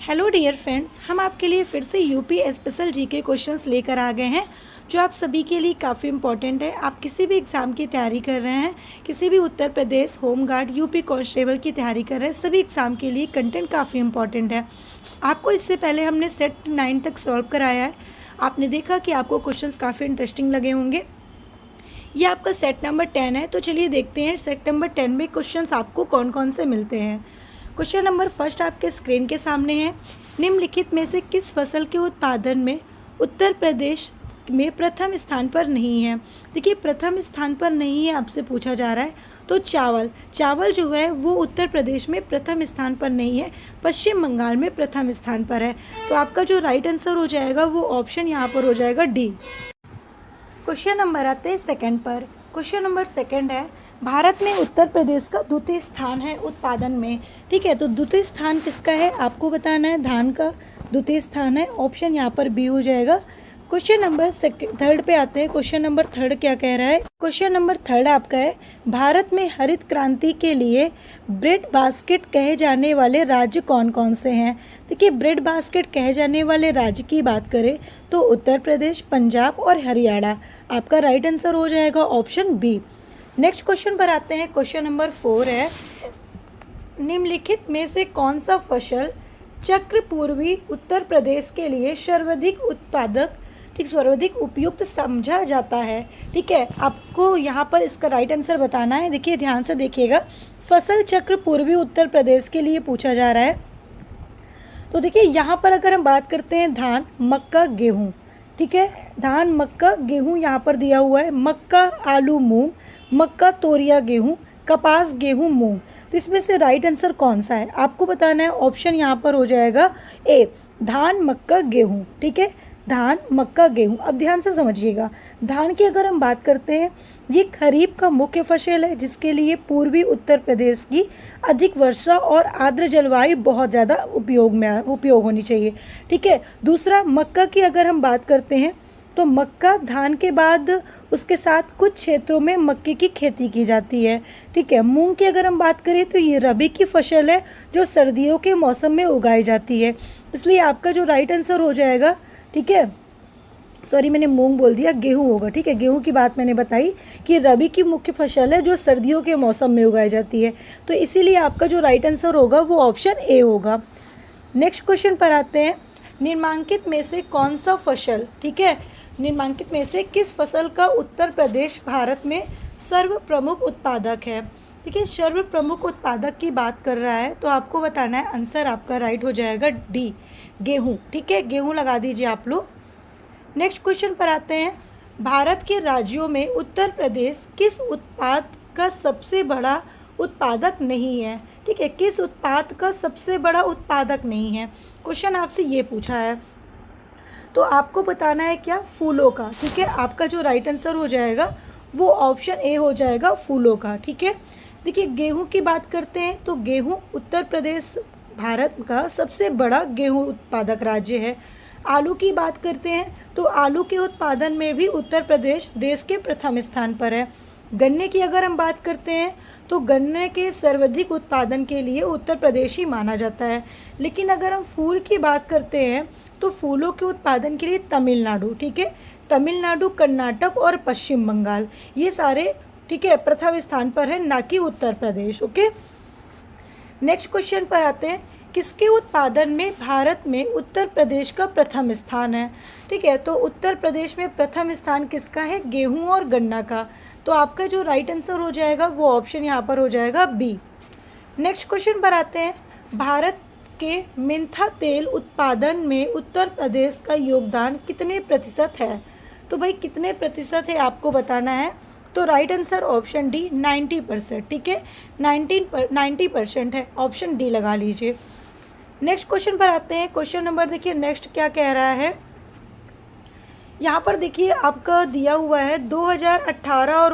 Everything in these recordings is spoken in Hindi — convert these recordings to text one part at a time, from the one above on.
हेलो डियर फ्रेंड्स, हम आपके लिए फिर से यूपी स्पेशल जीके क्वेश्चंस लेकर आ गए हैं जो आप सभी के लिए काफ़ी इंपॉर्टेंट है। आप किसी भी एग्ज़ाम की तैयारी कर रहे हैं, किसी भी Uttar Pradesh home guard UP constable की तैयारी कर रहे हैं, सभी एग्ज़ाम के लिए कंटेंट काफ़ी इंपॉर्टेंट है। आपको इससे पहले हमने सेट 9 तक सॉल्व कराया है। आपने देखा कि आपको क्वेश्चंस काफ़ी इंटरेस्टिंग लगे होंगे। ये आपका सेट नंबर 10 है। तो चलिए देखते हैं सेट नंबर 10 में क्वेश्चंस आपको कौन कौन से मिलते हैं। क्वेश्चन नंबर फर्स्ट आपके स्क्रीन के सामने है। निम्नलिखित में से किस फसल के उत्पादन में उत्तर प्रदेश में प्रथम स्थान पर नहीं है। देखिए, प्रथम स्थान पर नहीं है आपसे पूछा जा रहा है, तो चावल जो है वो उत्तर प्रदेश में प्रथम स्थान पर नहीं है, पश्चिम बंगाल में प्रथम स्थान पर है। तो आपका जो राइट आंसर हो जाएगा वो ऑप्शन यहाँ पर हो जाएगा डी। क्वेश्चन नंबर आते हैं सेकंड पर। क्वेश्चन नंबर सेकंड है, भारत में उत्तर प्रदेश का द्वितीय स्थान है उत्पादन में। ठीक है, तो द्वितीय स्थान किसका है आपको बताना है। धान का द्वितीय स्थान है, ऑप्शन यहाँ पर बी हो जाएगा। क्वेश्चन नंबर थर्ड पे आते हैं। क्वेश्चन नंबर थर्ड क्या कह रहा है। क्वेश्चन नंबर थर्ड आपका है, भारत में हरित क्रांति के लिए ब्रेड बास्केट कहे जाने वाले राज्य कौन कौन से हैं। देखिए, ब्रेड बास्केट कहे जाने वाले राज्य की बात करें तो उत्तर प्रदेश, पंजाब और हरियाणा। आपका राइट आंसर हो जाएगा ऑप्शन बी। नेक्स्ट क्वेश्चन पर आते हैं। क्वेश्चन नंबर 4 है, निम्नलिखित में से कौन सा फसल चक्र पूर्वी उत्तर प्रदेश के लिए सर्वाधिक सर्वाधिक उपयुक्त समझा जाता है। ठीक है, आपको यहाँ पर इसका राइट आंसर बताना है। देखिए, ध्यान से देखिएगा, फसल चक्र पूर्वी उत्तर प्रदेश के लिए पूछा जा रहा है। तो देखिए, यहाँ पर अगर हम बात करते हैं धान, मक्का, गेहूँ। ठीक है, धान, मक्का, गेहूँ यहाँ पर दिया हुआ है। मक्का, आलू, मूंग, मक्का, तोरिया, गेहूँ, कपास, गेहूँ, मूंग। तो इसमें से राइट आंसर कौन सा है आपको बताना है। ऑप्शन यहाँ पर हो जाएगा ए, धान, मक्का, गेहूँ। ठीक है, धान, मक्का, गेहूँ। अब ध्यान से समझिएगा, धान की अगर हम बात करते हैं, ये खरीफ का मुख्य फसल है जिसके लिए पूर्वी उत्तर प्रदेश की अधिक वर्षा और आर्द्र जलवायु बहुत ज़्यादा उपयोग होनी चाहिए। ठीक है, दूसरा मक्का की अगर हम बात करते हैं तो मक्का धान के बाद उसके साथ कुछ क्षेत्रों में मक्के की खेती की जाती है। ठीक है, मूंग की अगर हम बात करें तो ये रबी की फसल है जो सर्दियों के मौसम में उगाई जाती है। इसलिए आपका जो राइट आंसर हो जाएगा, ठीक है, सॉरी मैंने मूंग बोल दिया, गेहूं होगा। ठीक है, गेहूं की बात मैंने बताई कि रबी की मुख्य फसल है जो सर्दियों के मौसम में उगाई जाती है। तो इसीलिए आपका जो राइट आंसर होगा वो ऑप्शन ए होगा। नेक्स्ट क्वेश्चन पर आते हैं, निम्नलिखित में से कौन सा फसल, ठीक है, निम्नलिखित में से किस फसल का उत्तर प्रदेश भारत में सर्व प्रमुख उत्पादक है। देखिए, सर्व प्रमुख उत्पादक की बात कर रहा है तो आपको बताना है। आंसर आपका राइट हो जाएगा डी, गेहूं। ठीक है, गेहूं लगा दीजिए आप लोग। नेक्स्ट क्वेश्चन पर आते हैं, भारत के राज्यों में उत्तर प्रदेश किस उत्पाद का सबसे बड़ा उत्पादक नहीं है। ठीक है, किस उत्पाद का सबसे बड़ा उत्पादक नहीं है, क्वेश्चन आपसे ये पूछा है। तो आपको बताना है क्या, फूलों का। ठीक है, आपका जो राइट आंसर हो जाएगा वो ऑप्शन ए हो जाएगा, फूलों का। ठीक है, देखिए, गेहूं की बात करते हैं तो गेहूं उत्तर प्रदेश भारत का सबसे बड़ा गेहूं उत्पादक राज्य है। आलू की बात करते हैं तो आलू के उत्पादन में भी उत्तर प्रदेश देश के प्रथम स्थान पर है। गन्ने की अगर हम बात करते हैं तो गन्ने के सर्वाधिक उत्पादन के लिए उत्तर प्रदेश ही माना जाता है। लेकिन अगर हम फूल की बात करते हैं तो फूलों के उत्पादन के लिए तमिलनाडु, ठीक है, तमिलनाडु, कर्नाटक और पश्चिम बंगाल, ये सारे, ठीक है, प्रथम स्थान पर है, ना कि Uttar Pradesh. Okay, next question पर आते हैं, किसके उत्पादन में भारत में उत्तर प्रदेश का प्रथम स्थान है। ठीक है, तो उत्तर प्रदेश में प्रथम स्थान किसका है, गेहूं और गन्ना का। तो आपका जो राइट आंसर हो जाएगा वो ऑप्शन यहाँ पर हो जाएगा बी। नेक्स्ट क्वेश्चन पर आते हैं, भारत के मेंथा तेल उत्पादन में उत्तर प्रदेश का योगदान कितने प्रतिशत है। तो भाई कितने प्रतिशत है आपको बताना है। तो राइट आंसर ऑप्शन डी, 90%। ठीक है, 90% है, ऑप्शन डी लगा लीजिए। नेक्स्ट क्वेश्चन पर आते हैं। क्वेश्चन नंबर देखिए नेक्स्ट क्या कह रहा है। यहाँ पर देखिए आपका दिया हुआ है 2018 और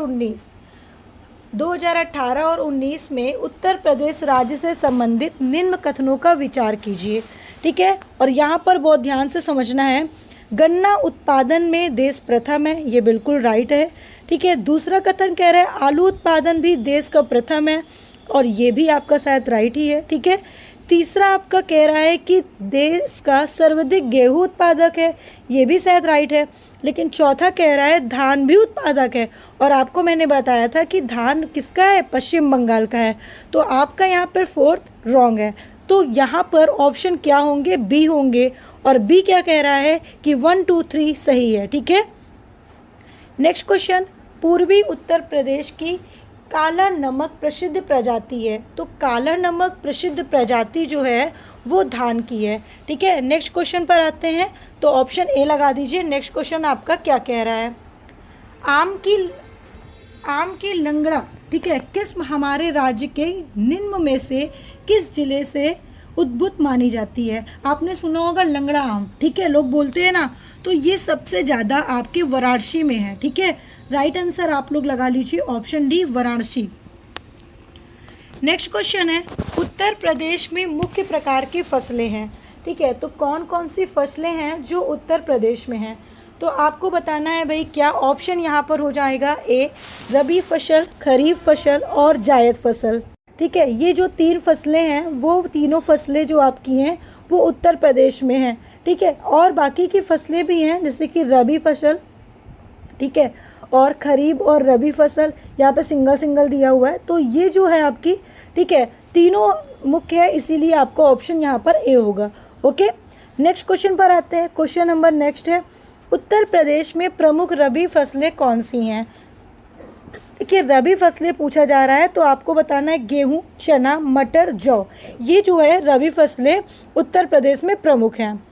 19 में उत्तर प्रदेश राज्य से संबंधित निम्न कथनों का विचार कीजिए। ठीक है, और यहाँ पर बहुत ध्यान से समझना है। गन्ना उत्पादन में देश प्रथम है, ये बिल्कुल राइट है। ठीक है, दूसरा कथन कह रहा है आलू उत्पादन भी देश का प्रथम है, और ये भी आपका शायद राइट ही है। ठीक है, तीसरा आपका कह रहा है कि देश का सर्वाधिक गेहूं उत्पादक है, ये भी शायद राइट है। लेकिन चौथा कह रहा है धान भी उत्पादक है, और आपको मैंने बताया था कि धान किसका है, पश्चिम बंगाल का है। तो आपका यहाँ पर फोर्थ रॉन्ग है। तो यहाँ पर ऑप्शन क्या होंगे, बी होंगे, और बी क्या कह रहा है कि 1 2 3 सही है। ठीक है। नेक्स्ट क्वेश्चन, पूर्वी उत्तर प्रदेश की काला नमक प्रसिद्ध प्रजाति है। तो काला नमक प्रसिद्ध प्रजाति जो है वो धान की है। ठीक है। नेक्स्ट क्वेश्चन पर आते हैं, तो ऑप्शन ए लगा दीजिए। नेक्स्ट क्वेश्चन आपका क्या कह रहा है, आम की लंगड़ा, ठीक है, किस्म हमारे राज्य के निम्न में से किस जिले से उद्भूत मानी जाती है। आपने सुना होगा लंगड़ा आम, ठीक है, लोग बोलते हैं ना, तो ये सबसे ज़्यादा आपके वाराणसी में है। ठीक है। राइट आंसर आप लोग लगा लीजिए option D, Varanasi. Next question है, उत्तर प्रदेश में मुख्य प्रकार की फसलें हैं। ठीक है। तो कौन कौन सी फसलें हैं जो उत्तर प्रदेश में हैं, तो आपको बताना है भाई क्या ऑप्शन यहाँ पर हो जाएगा, ए रबी फसल, खरीफ फसल और जायद फसल। ठीक है। ये जो 3 फसलें हैं वो तीनों फसलें जो आपकी हैं वो उत्तर प्रदेश में हैं। ठीक है। और बाकी की फसलें भी हैं जैसे कि रबी फसल, ठीक है, और खरीफ और रबी फसल, यहाँ पे सिंगल सिंगल दिया हुआ है। तो ये जो है आपकी, ठीक है, तीनों मुख्य है, इसीलिए आपका ऑप्शन यहाँ पर ए होगा। ओके। नेक्स्ट क्वेश्चन पर आते हैं। क्वेश्चन नंबर नेक्स्ट है, उत्तर प्रदेश में प्रमुख रबी फसलें कौन सी हैं। देखिए रबी फसलें पूछा जा रहा है, तो आपको बताना है गेहूं, चना, मटर, जौ, ये जो है रबी फसलें उत्तर प्रदेश में प्रमुख हैं।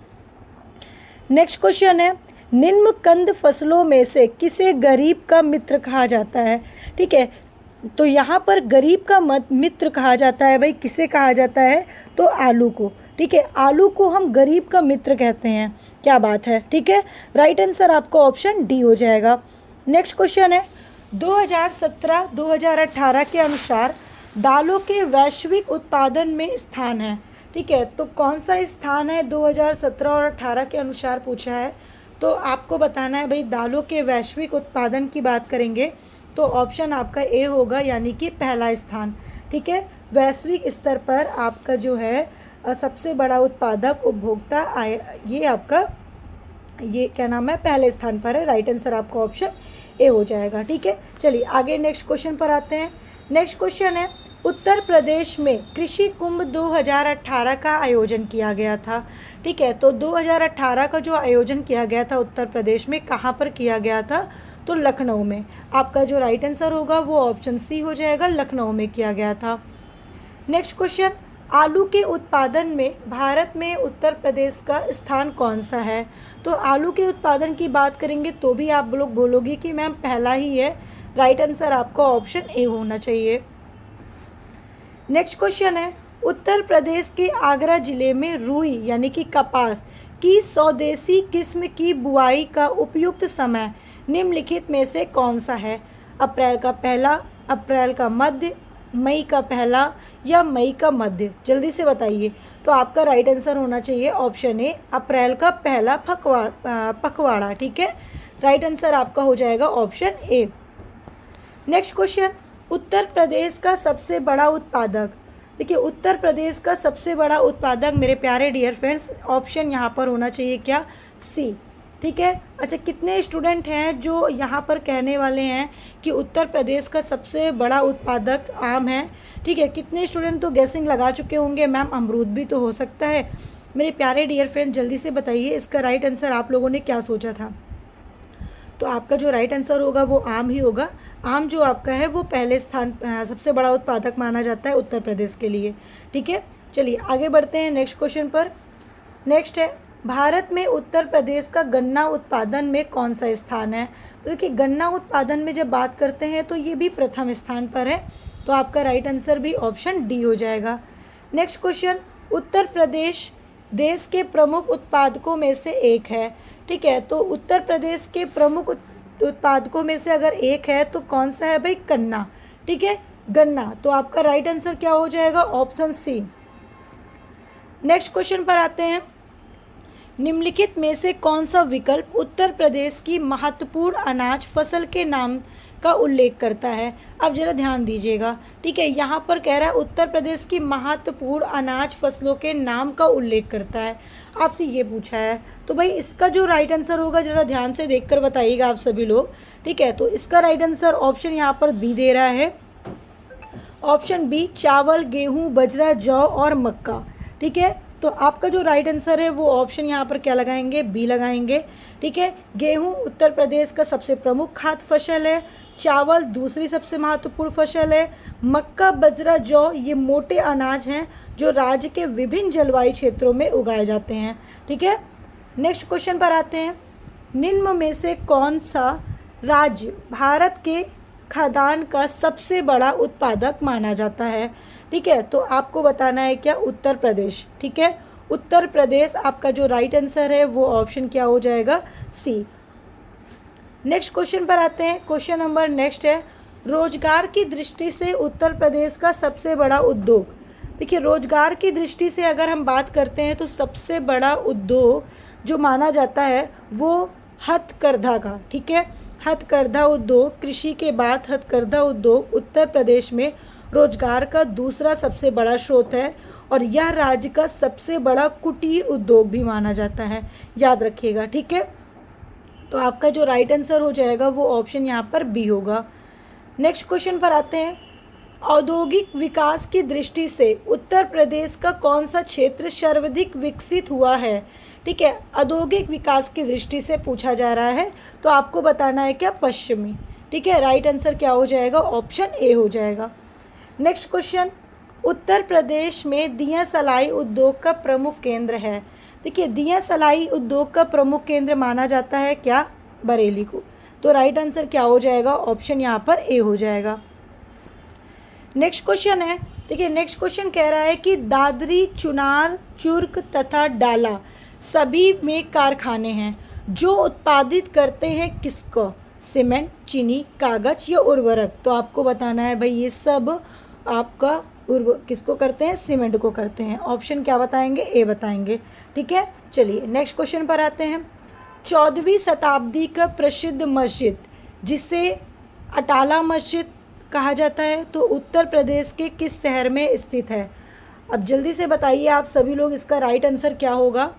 नेक्स्ट क्वेश्चन है, निम्न कंद फसलों में से किसे गरीब का मित्र कहा जाता है। ठीक है। तो यहाँ पर गरीब का मित्र कहा जाता है भाई, किसे कहा जाता है, तो आलू को। ठीक है। आलू को हम गरीब का मित्र कहते हैं। क्या बात है। ठीक है। राइट आंसर आपका ऑप्शन डी हो जाएगा। नेक्स्ट क्वेश्चन है, 2017-2018 के अनुसार दालों के वैश्विक उत्पादन में स्थान है। ठीक है। तो कौन सा स्थान है 2017 और 18 के अनुसार पूछा है, तो आपको बताना है भाई दालों के वैश्विक उत्पादन की बात करेंगे तो ऑप्शन आपका ए होगा, यानी कि पहला स्थान। ठीक है। वैश्विक स्तर पर आपका जो है सबसे बड़ा उत्पादक उपभोक्ता ये आपका ये क्या नाम है, पहले स्थान पर है। राइट आंसर आपका ऑप्शन ए हो जाएगा। ठीक है। चलिए आगे नेक्स्ट क्वेश्चन पर आते हैं। नेक्स्ट क्वेश्चन है, उत्तर प्रदेश में कृषि कुंभ 2018 का आयोजन किया गया था। ठीक है। तो 2018 का जो आयोजन किया गया था उत्तर प्रदेश में कहाँ पर किया गया था, तो लखनऊ में। आपका जो राइट आंसर होगा वो ऑप्शन सी हो जाएगा, लखनऊ में किया गया था। नेक्स्ट क्वेश्चन, आलू के उत्पादन में भारत में उत्तर प्रदेश का स्थान कौन सा है। तो आलू के उत्पादन की बात करेंगे तो भी आप लोग बोलोगे कि मैम पहला ही है। राइट आंसर आपका ऑप्शन ए होना चाहिए। नेक्स्ट क्वेश्चन है, उत्तर प्रदेश के आगरा जिले में रुई यानी कि कपास की स्वदेशी किस्म की बुआई का उपयुक्त समय निम्नलिखित में से कौन सा है। अप्रैल का पहला, अप्रैल का मध्य, मई का पहला या मई का मध्य, जल्दी से बताइए। तो आपका राइट आंसर होना चाहिए ऑप्शन ए, अप्रैल का पहला पखवाड़ा। ठीक है। राइट आंसर आपका हो जाएगा option A. Next question, Uttar Pradesh का सबसे बड़ा उत्पादक। देखिए उत्तर प्रदेश का सबसे बड़ा उत्पादक मेरे प्यारे डियर फ्रेंड्स, ऑप्शन यहाँ पर होना चाहिए क्या, सी। ठीक है। अच्छा, कितने स्टूडेंट हैं जो यहाँ पर कहने वाले हैं कि उत्तर प्रदेश का सबसे बड़ा उत्पादक आम है। ठीक है। कितने स्टूडेंट तो गैसिंग लगा चुके होंगे मैम अमरूद भी तो हो सकता है। मेरे प्यारे डियर फ्रेंड जल्दी से बताइए इसका राइट आंसर आप लोगों ने क्या सोचा था। तो आपका जो राइट आंसर होगा वो आम ही होगा। आम जो आपका है वो पहले स्थान सबसे बड़ा उत्पादक माना जाता है उत्तर प्रदेश के लिए। ठीक है। चलिए आगे बढ़ते हैं नेक्स्ट क्वेश्चन पर। नेक्स्ट है, भारत में उत्तर प्रदेश का गन्ना उत्पादन में कौन सा स्थान है। तो देखिए गन्ना उत्पादन में जब बात करते हैं तो ये भी प्रथम स्थान पर है। तो आपका राइट आंसर भी ऑप्शन डी हो जाएगा। नेक्स्ट क्वेश्चन, उत्तर प्रदेश देश के प्रमुख उत्पादकों में से एक है। ठीक है। तो उत्तर प्रदेश के प्रमुख उत्पादकों में से अगर एक है तो कौन सा है भाई, गन्ना। ठीक है, गन्ना। तो आपका राइट आंसर क्या हो जाएगा, ऑप्शन सी। नेक्स्ट क्वेश्चन पर आते हैं, निम्नलिखित में से कौन सा विकल्प उत्तर प्रदेश की महत्वपूर्ण अनाज फसल के नाम का उल्लेख करता है। अब जरा ध्यान दीजिएगा, ठीक है। यहाँ पर कह रहा है उत्तर प्रदेश की महत्वपूर्ण अनाज फसलों के नाम का उल्लेख करता है, आपसे ये पूछा है। तो भाई इसका जो राइट आंसर होगा जरा ध्यान से देखकर बताइएगा आप सभी लोग, ठीक है। तो इसका राइट आंसर ऑप्शन यहाँ पर बी दे रहा है, ऑप्शन बी, चावल, गेहूँ, बजरा, जौ और मक्का, ठीक है। तो आपका जो राइट आंसर है वो ऑप्शन यहाँ पर क्या लगाएंगे, बी लगाएंगे, ठीक है। गेहूँ उत्तर प्रदेश का सबसे प्रमुख खाद्य फसल है, चावल दूसरी सबसे महत्वपूर्ण फसल है, मक्का, बजरा, जौ ये मोटे अनाज हैं जो राज्य के विभिन्न जलवायु क्षेत्रों में उगाए जाते हैं, ठीक है। नेक्स्ट क्वेश्चन पर आते हैं, निम्न में से कौन सा राज्य भारत के खाद्यान्न का सबसे बड़ा उत्पादक माना जाता है, ठीक है। तो आपको बताना है क्या, उत्तर प्रदेश, ठीक है। उत्तर प्रदेश आपका जो राइट आंसर है वो ऑप्शन क्या हो जाएगा, सी। नेक्स्ट क्वेश्चन पर आते हैं, क्वेश्चन नंबर नेक्स्ट है, रोजगार की दृष्टि से उत्तर प्रदेश का सबसे बड़ा उद्योग। देखिए रोजगार की दृष्टि से अगर हम बात करते हैं तो सबसे बड़ा उद्योग जो माना जाता है वो हथकरघा का, ठीक है। हथकरघा उद्योग, कृषि के बाद हथकरघा उद्योग उत्तर प्रदेश में रोजगार का दूसरा सबसे बड़ा स्रोत है और यह राज्य का सबसे बड़ा कुटीर उद्योग भी माना जाता है, याद रखिएगा, ठीक है। तो आपका जो राइट आंसर हो जाएगा वो ऑप्शन यहाँ पर बी होगा। नेक्स्ट क्वेश्चन पर आते हैं, औद्योगिक विकास की दृष्टि से उत्तर प्रदेश का कौन सा क्षेत्र सर्वाधिक विकसित हुआ है, ठीक है। औद्योगिक विकास की दृष्टि से पूछा जा रहा है, तो आपको बताना है क्या, पश्चिमी, ठीक है। राइट आंसर क्या हो जाएगा, ऑप्शन ए हो जाएगा। नेक्स्ट क्वेश्चन, उत्तर प्रदेश में दिया सलाई उद्योग का प्रमुख केंद्र है। देखिए दिया सलाई उद्योग का प्रमुख केंद्र माना जाता है क्या, बरेली को। तो राइट आंसर क्या हो जाएगा, ऑप्शन यहाँ पर ए हो जाएगा। नेक्स्ट क्वेश्चन है, देखिए नेक्स्ट क्वेश्चन कह रहा है कि दादरी, चुनार, चुर्क तथा डाला सभी में कारखाने हैं जो उत्पादित करते हैं किसको, सीमेंट, चीनी, कागज या उर्वरक। तो आपको बताना है भाई ये सब आपका किसको करते हैं, सीमेंट को करते हैं। ऑप्शन क्या बताएंगे, ए बताएंगे, ठीक है। चलिए नेक्स्ट क्वेश्चन पर आते हैं, 14वीं शताब्दी का प्रसिद्ध मस्जिद जिसे अटाला मस्जिद कहा जाता है तो उत्तर प्रदेश के किस शहर में स्थित है। अब जल्दी से बताइए आप सभी लोग इसका राइट आंसर क्या होगा,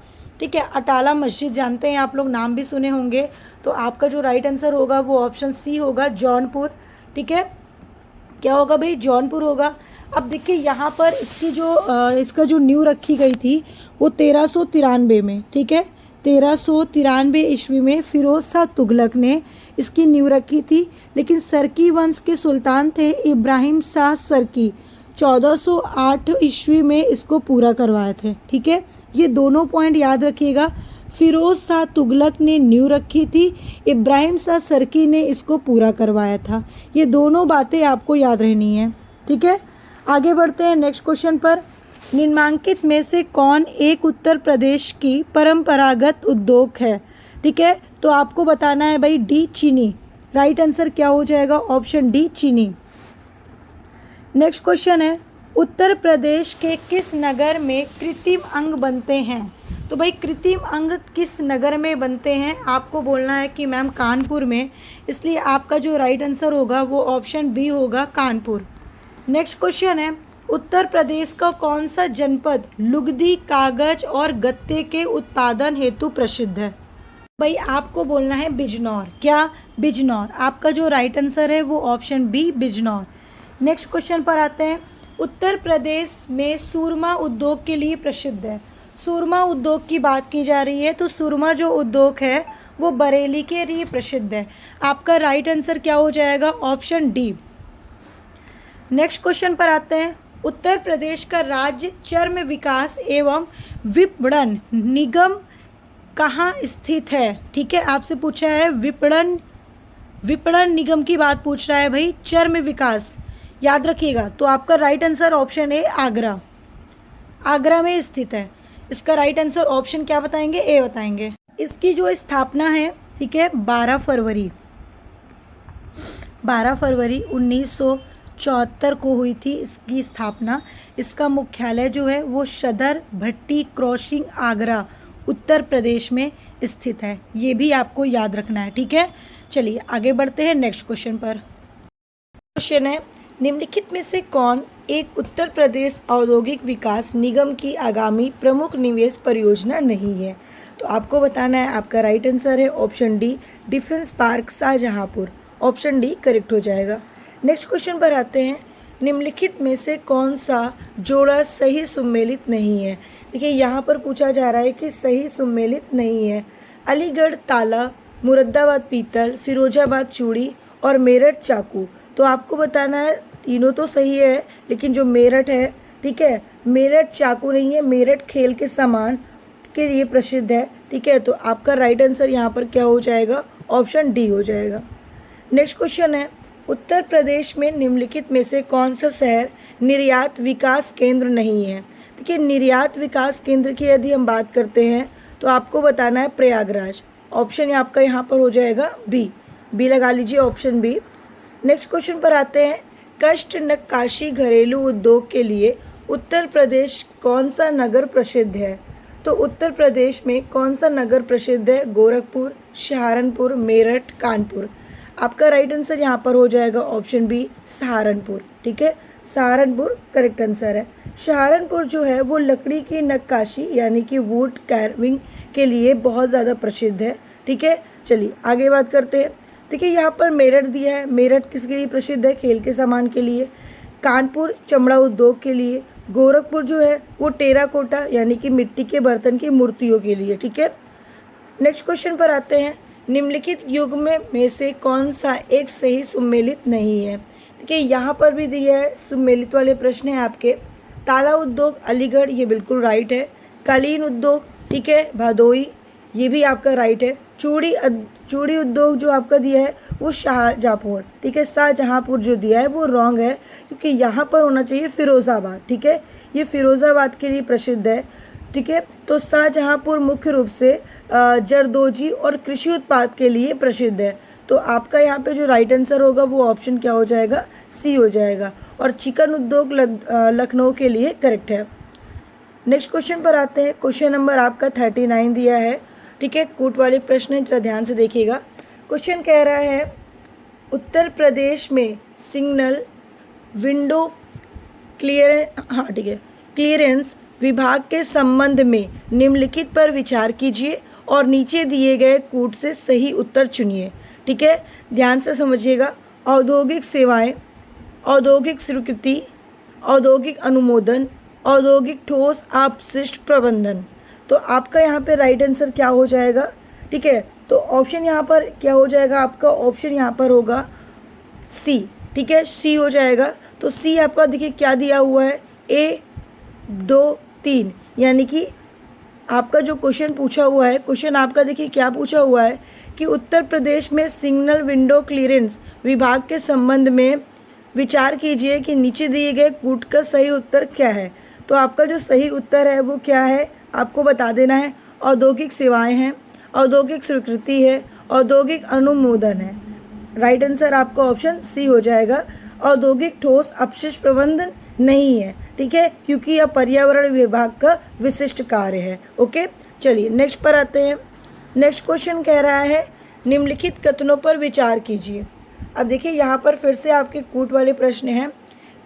ठीक है। अटाला मस्जिद जानते हैं आप लोग, नाम भी सुने होंगे। तो आपका जो राइट आंसर होगा वो ऑप्शन सी होगा, जौनपुर, ठीक है। क्या होगा भाई, जौनपुर होगा। अब देखिए यहाँ पर इसका जो नींव रखी गई थी वो 1393 में, ठीक है। 1393 ईस्वी में फिरोज शाह तुगलक ने इसकी नींव रखी थी, लेकिन सरकी वंश के सुल्तान थे इब्राहिम शाह सरकी, 1408 ईस्वी में इसको पूरा करवाए थे, ठीक है। ये दोनों पॉइंट याद रखिएगा, फिरोज शाह तुगलक ने नींव रखी थी, इब्राहिम शाह सरकी ने इसको पूरा करवाया था। ये दोनों बातें आपको याद रहनी है, ठीक है। आगे बढ़ते हैं नेक्स्ट क्वेश्चन पर, निम्नलिखित में से कौन एक उत्तर प्रदेश की परंपरागत उद्योग है, ठीक है। तो आपको बताना है भाई डी, चीनी। राइट आंसर क्या हो जाएगा, ऑप्शन डी, चीनी। नेक्स्ट क्वेश्चन है, उत्तर प्रदेश के किस नगर में कृत्रिम अंग बनते हैं। तो भाई कृत्रिम अंग किस नगर में बनते हैं, आपको बोलना है कि मैम कानपुर में, इसलिए आपका जो राइट आंसर होगा वो ऑप्शन बी होगा, कानपुर। नेक्स्ट क्वेश्चन है, उत्तर प्रदेश का कौन सा जनपद लुगदी, कागज और गत्ते के उत्पादन हेतु प्रसिद्ध है। भाई आपको बोलना है बिजनौर, क्या, बिजनौर। आपका जो राइट आंसर है वो option B, Bijnor. Next question पर आते हैं, उत्तर प्रदेश में सुरमा उद्योग के लिए प्रसिद्ध है। सुरमा उद्योग की बात की जा रही है तो सुरमा जो उद्योग है वो बरेली के लिए प्रसिद्ध है। आपका राइट आंसर क्या हो जाएगा, ऑप्शन डी। नेक्स्ट क्वेश्चन पर आते हैं, उत्तर प्रदेश का राज्य चर्म विकास एवं विपणन निगम कहाँ स्थित है, ठीक है। आपसे पूछा है विपणन निगम की बात पूछ रहा है भाई, चर्म विकास, याद रखिएगा। तो आपका right answer option A, Agra, Agra में स्थित है। इसका राइट आंसर ऑप्शन क्या बताएंगे, ए बताएंगे। इसकी जो स्थापना है, ठीक है, 12 फरवरी 1974 को हुई थी इसकी स्थापना। इसका मुख्यालय जो है वो सदर भट्टी क्रॉसिंग, आगरा, उत्तर प्रदेश में स्थित है। ये भी आपको याद रखना है, ठीक है। चलिए आगे बढ़ते हैं नेक्स्ट क्वेश्चन पर। क्वेश्चन है, निम्नलिखित में से कौन एक उत्तर प्रदेश औद्योगिक विकास निगम की आगामी प्रमुख निवेश परियोजना नहीं है? तो आपको बताना है। आपका राइट आंसर है option D, defence park Shahjahanpur. Option D correct हो जाएगा। नेक्स्ट क्वेश्चन पर आते हैं, निम्नलिखित में से कौन सा जोड़ा सही सुमेलित नहीं है? देखिए यहाँ पर पूछा जा रहा है कि सही सुमेलित नहीं है। अलीगढ़ ताला, मुरादाबाद पीतल, फिरोजाबाद चूड़ी और मेरठ चाकू। तो आपको बताना है, तीनों तो सही है लेकिन जो मेरठ है, ठीक है, मेरठ चाकू नहीं है, मेरठ खेल के सामान के लिए प्रसिद्ध है। ठीक है, तो आपका राइट आंसर यहाँ पर क्या हो जाएगा? ऑप्शन डी हो जाएगा। नेक्स्ट क्वेश्चन है, उत्तर प्रदेश में निम्नलिखित में से कौन सा शहर निर्यात विकास केंद्र नहीं है? देखिए निर्यात विकास केंद्र की यदि हम बात करते हैं तो आपको बताना है प्रयागराज। ऑप्शन आपका यहाँ पर हो जाएगा बी लगा लीजिए, ऑप्शन बी। नेक्स्ट क्वेश्चन पर आते हैं, कष्ट नक्काशी घरेलू उद्योग के लिए उत्तर प्रदेश कौन सा नगर प्रसिद्ध है? तो उत्तर प्रदेश में कौन सा नगर प्रसिद्ध है? गोरखपुर, सहारनपुर, मेरठ, कानपुर। आपका राइट आंसर यहाँ पर हो जाएगा ऑप्शन बी, सहारनपुर। ठीक है, सहारनपुर करेक्ट आंसर है। सहारनपुर जो है वो लकड़ी की नक्काशी यानी कि वुड कार्विंग के लिए बहुत ज़्यादा प्रसिद्ध है। ठीक है, चलिए आगे बात करते हैं। देखिए यहाँ पर मेरठ दिया है, मेरठ किसके लिए प्रसिद्ध है? खेल के सामान के लिए। कानपुर चमड़ा उद्योग के लिए। गोरखपुर जो है वो टेराकोटा यानी कि मिट्टी के बर्तन की मूर्तियों के लिए। ठीक है, नेक्स्ट क्वेश्चन पर आते हैं, निम्नलिखित युग में से कौन सा एक सही सुमेलित नहीं है? देखिए यहाँ पर भी दिया है, सुमेलित वाले प्रश्न हैं आपके। ताला उद्योग अलीगढ़, ये बिल्कुल राइट है। कालीन उद्योग, ठीक है, भदोई, ये भी आपका राइट है। चूड़ी उद्योग जो आपका दिया है वो शाहजहाँपुर। ठीक है, शाहजहाँपुर जो दिया है वो रॉन्ग है क्योंकि यहाँ पर होना चाहिए फिरोज़ाबाद। ठीक है, ये फिरोज़ाबाद के लिए प्रसिद्ध है। ठीक है, तो शाहजहाँपुर मुख्य रूप से जरदोजी और कृषि उत्पाद के लिए प्रसिद्ध है। तो आपका यहाँ पे जो राइट आंसर होगा वो ऑप्शन क्या हो जाएगा? सी हो जाएगा। और चिकन उद्योग लखनऊ के लिए करेक्ट है। नेक्स्ट क्वेश्चन पर आते हैं, क्वेश्चन नंबर आपका 39 दिया है। ठीक है, कूट वाले प्रश्न हैं, जरा ध्यान से देखिएगा। क्वेश्चन कह रहा है, उत्तर प्रदेश में सिग्नल विंडो क्लियरेंस विभाग के संबंध में निम्नलिखित पर विचार कीजिए और नीचे दिए गए कूट से सही उत्तर चुनिए। ठीक है, ध्यान से समझिएगा। औद्योगिक सेवाएं, औद्योगिक स्वीकृति, औद्योगिक अनुमोदन, औद्योगिक ठोस अपशिष्ट प्रबंधन। तो आपका यहाँ पे राइट आंसर क्या हो जाएगा? ठीक है, तो ऑप्शन यहाँ पर क्या हो जाएगा? आपका ऑप्शन यहाँ पर होगा सी। ठीक है, सी हो जाएगा। तो सी आपका देखिए क्या दिया हुआ है, A 2 3, यानी कि आपका जो क्वेश्चन पूछा हुआ है, क्वेश्चन आपका देखिए क्या पूछा हुआ है कि उत्तर प्रदेश में सिग्नल विंडो क्लियरेंस विभाग के संबंध में विचार कीजिए कि नीचे दिए गए कूट का सही उत्तर क्या है। तो आपका जो सही उत्तर है वो क्या है आपको बता देना है। औद्योगिक सेवाएं हैं, औद्योगिक स्वीकृति है, औद्योगिक अनुमोदन है। राइट आंसर आपका ऑप्शन सी हो जाएगा। औद्योगिक ठोस अपशिष्ट प्रबंधन नहीं है। ठीक है, क्योंकि यह पर्यावरण विभाग का विशिष्ट कार्य है। ओके, चलिए नेक्स्ट पर आते हैं। नेक्स्ट क्वेश्चन कह रहा है, निम्नलिखित कथनों पर विचार कीजिए। अब देखिए यहाँ पर फिर से आपके कूट वाले प्रश्न हैं।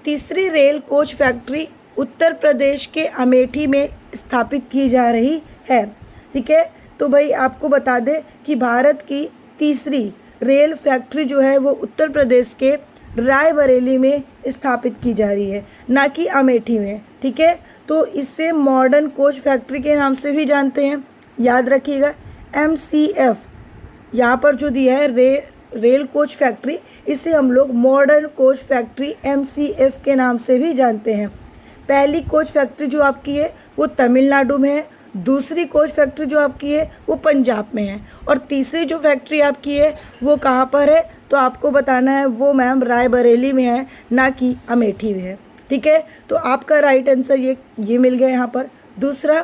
तीसरी rail coach factory Uttar Pradesh के अमेठी में स्थापित की जा रही है। ठीक है, तो भाई आपको बता दें कि भारत की तीसरी रेल फैक्ट्री जो है वो उत्तर प्रदेश के रायबरेली में स्थापित की जा रही है, ना कि अमेठी में। ठीक है, तो इससे मॉडर्न कोच फैक्ट्री के नाम से भी जानते हैं, याद रखिएगा। MCF यहाँ पर जो दिया है रेल कोच फैक्ट्री, इसे हम लोग मॉडर्न कोच फैक्ट्री MCF के नाम से भी जानते हैं। पहली कोच फैक्ट्री जो आपकी है वो तमिलनाडु में है, दूसरी कोच फैक्ट्री जो आपकी है वो पंजाब में है, और तीसरी जो फैक्ट्री आपकी है वो कहाँ पर है? तो आपको बताना है वो मैम रायबरेली में है, ना कि अमेठी में है। ठीक है, तो आपका राइट आंसर ये मिल गया यहाँ पर। दूसरा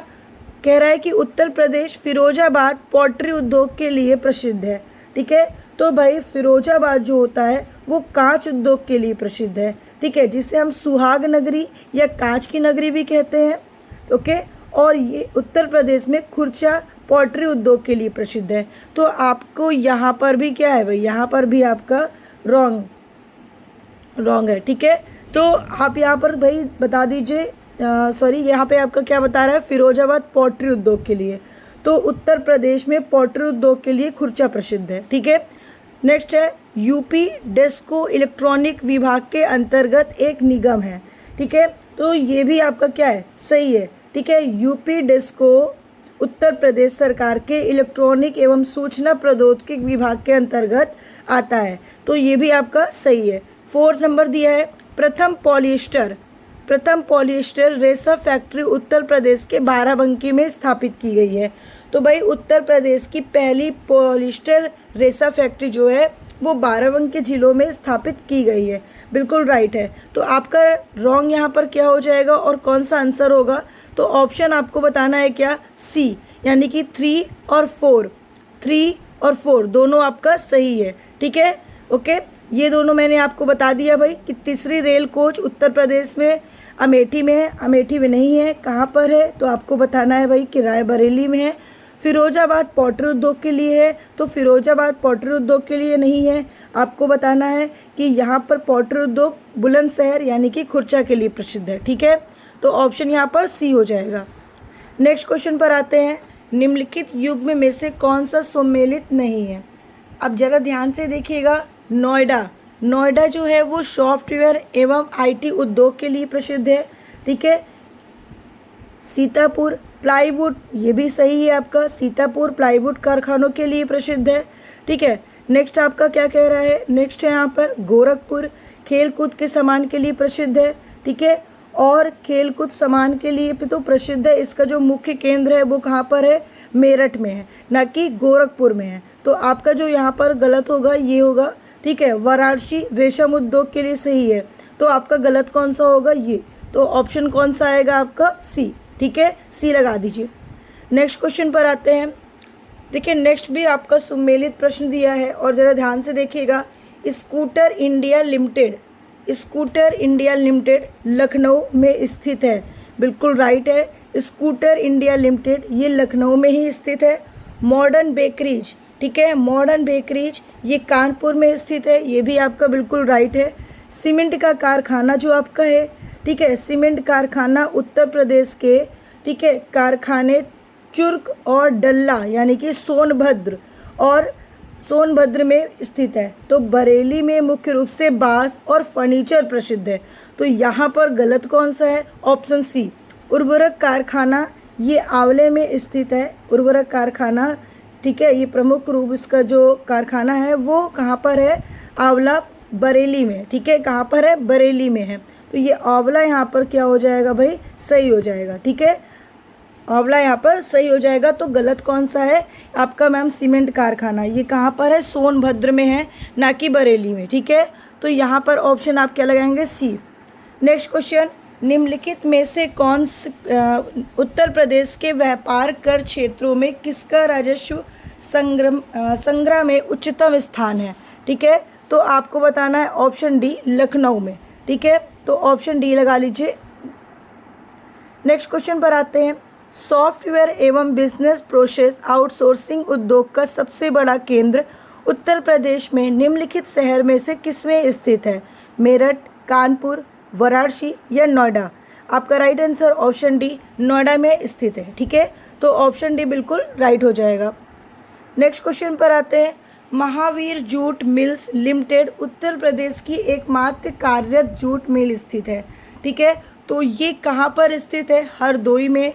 कह रहा है कि उत्तर प्रदेश फिरोजाबाद पॉटरी उद्योग के लिए प्रसिद्ध है। ठीक है, तो भाई फिरोजाबाद जो होता है वो कांच उद्योग के लिए प्रसिद्ध है। ठीक है, जिसे हम सुहाग नगरी या कांच की नगरी भी कहते हैं। ओके, और ये उत्तर प्रदेश में खुर्चा पॉटरी उद्योग के लिए प्रसिद्ध है। तो आपको यहाँ पर भी क्या है भाई, यहाँ पर भी आपका रॉन्ग रॉन्ग है, ठीक है। तो आप यहाँ पर भाई बता दीजिए, सॉरी यहाँ पे आपका क्या बता रहा है, फिरोजाबाद पॉटरी उद्योग के लिए। तो उत्तर प्रदेश में पॉटरी उद्योग के लिए खुर्चा प्रसिद्ध है, ठीक है। नेक्स्ट है यूपी डेस्को इलेक्ट्रॉनिक विभाग के अंतर्गत एक निगम है, ठीक है। तो ये भी आपका क्या है, सही है, ठीक है। यूपी डेस्को उत्तर प्रदेश सरकार के इलेक्ट्रॉनिक एवं सूचना प्रौद्योगिकी विभाग के अंतर्गत आता है, तो ये भी आपका सही है। 4 नंबर दिया है प्रथम पॉलिएस्टर रेशा फैक्ट्री उत्तर प्रदेश के बाराबंकी में स्थापित की गई है। तो भाई उत्तर प्रदेश की पहली पॉलिएस्टर रेशा फैक्ट्री जो है वो बाराबंकी जिलों में स्थापित की गई है, बिल्कुल राइट है। तो आपका रॉन्ग यहाँ पर क्या हो जाएगा और कौन सा आंसर होगा, तो ऑप्शन आपको बताना है क्या, सी, यानी कि 3 और 4 दोनों आपका सही है, ठीक है। ओके, ये दोनों मैंने आपको बता दिया भाई कि तीसरी रेल कोच उत्तर प्रदेश में अमेठी में है, अमेठी में नहीं है, कहाँ पर है, तो आपको बताना है भाई कि रायबरेली में है। फिरोजाबाद पॉटरी उद्योग के लिए है, तो फिरोजाबाद पॉटरी उद्योग के लिए नहीं है, आपको बताना है कि यहाँ पर पॉटरी उद्योग बुलंदशहर यानी कि खुर्चा के लिए प्रसिद्ध है, ठीक है। तो ऑप्शन यहाँ पर सी हो जाएगा। नेक्स्ट क्वेश्चन पर आते हैं, निम्नलिखित युग्म में से कौन सा सम्मिलित नहीं है। अब जरा ध्यान से देखिएगा, नोएडा जो है वो सॉफ्टवेयर एवं आईटी उद्योग के लिए प्रसिद्ध है, ठीक है। सीतापुर प्लाईवुड, ये भी सही है आपका, सीतापुर प्लाईवुड कारखानों के लिए प्रसिद्ध है, ठीक है। नेक्स्ट आपका क्या कह रहा है, नेक्स्ट है यहाँ पर गोरखपुर खेलकूद के सामान के लिए प्रसिद्ध है, ठीक है। और खेलकूद सामान के लिए भी तो प्रसिद्ध है, इसका जो मुख्य केंद्र है वो कहाँ पर है, मेरठ में है, ना कि गोरखपुर में है। तो आपका जो यहाँ पर गलत होगा ये होगा, ठीक है। वाराणसी रेशम उद्योग के लिए सही है, तो आपका गलत कौन सा होगा, ये, तो ऑप्शन कौन सा आएगा आपका, सी, ठीक है, सी लगा दीजिए। नेक्स्ट क्वेश्चन पर आते हैं, देखिए नेक्स्ट भी आपका सम्मिलित प्रश्न दिया है और ज़रा ध्यान से देखिएगा। स्कूटर इंडिया लिमिटेड लखनऊ में स्थित है, बिल्कुल राइट है। स्कूटर इंडिया लिमिटेड ये लखनऊ में ही स्थित है। मॉडर्न बेकरीज, ठीक है, मॉडर्न बेकरीज ये कानपुर में स्थित है, ये भी आपका बिल्कुल राइट है। सीमेंट का कारखाना जो आपका है, ठीक है, सीमेंट कारखाना उत्तर प्रदेश के, ठीक है, कारखाने चुर्क और डल्ला यानी कि सोनभद्र में स्थित है। तो बरेली में मुख्य रूप से बांस और फर्नीचर प्रसिद्ध है, तो यहाँ पर गलत कौन सा है, ऑप्शन सी। उर्वरक कारखाना ये आंवले में स्थित है, उर्वरक कारखाना, ठीक है, ये प्रमुख रूप इसका जो कारखाना है वो कहाँ पर है, आंवला बरेली में, ठीक है, कहाँ पर है, बरेली में है। तो ये आंवला यहाँ पर क्या हो जाएगा भाई, सही हो जाएगा, ठीक है, आंवला यहाँ पर सही हो जाएगा। तो गलत कौन सा है आपका मैम, सीमेंट कारखाना, ये कहाँ पर है, सोनभद्र में है, ना कि बरेली में, ठीक है। तो यहाँ पर ऑप्शन आप क्या लगाएंगे, सी। नेक्स्ट क्वेश्चन, निम्नलिखित में से कौन उत्तर प्रदेश के व्यापार कर क्षेत्रों में किसका राजस्व संग्रह में उच्चतम स्थान है, ठीक है। तो आपको बताना है ऑप्शन डी, लखनऊ में, ठीक है। तो ऑप्शन डी लगा लीजिए। नेक्स्ट क्वेश्चन पर आते हैं, सॉफ्टवेयर एवं बिजनेस प्रोसेस आउटसोर्सिंग उद्योग का सबसे बड़ा केंद्र उत्तर प्रदेश में निम्नलिखित शहर में से किसमें स्थित है, मेरठ, कानपुर, वाराणसी या नोएडा। आपका right answer option D, Noida में स्थित है, ठीक है। तो ऑप्शन डी बिल्कुल राइट हो जाएगा। नेक्स्ट क्वेश्चन पर आते हैं, Mahavir jute mills limited Uttar Pradesh की एकमात्र कार्यरत जूट मिल स्थित है, ठीक है। तो ये कहाँ पर स्थित है, हरदोई में,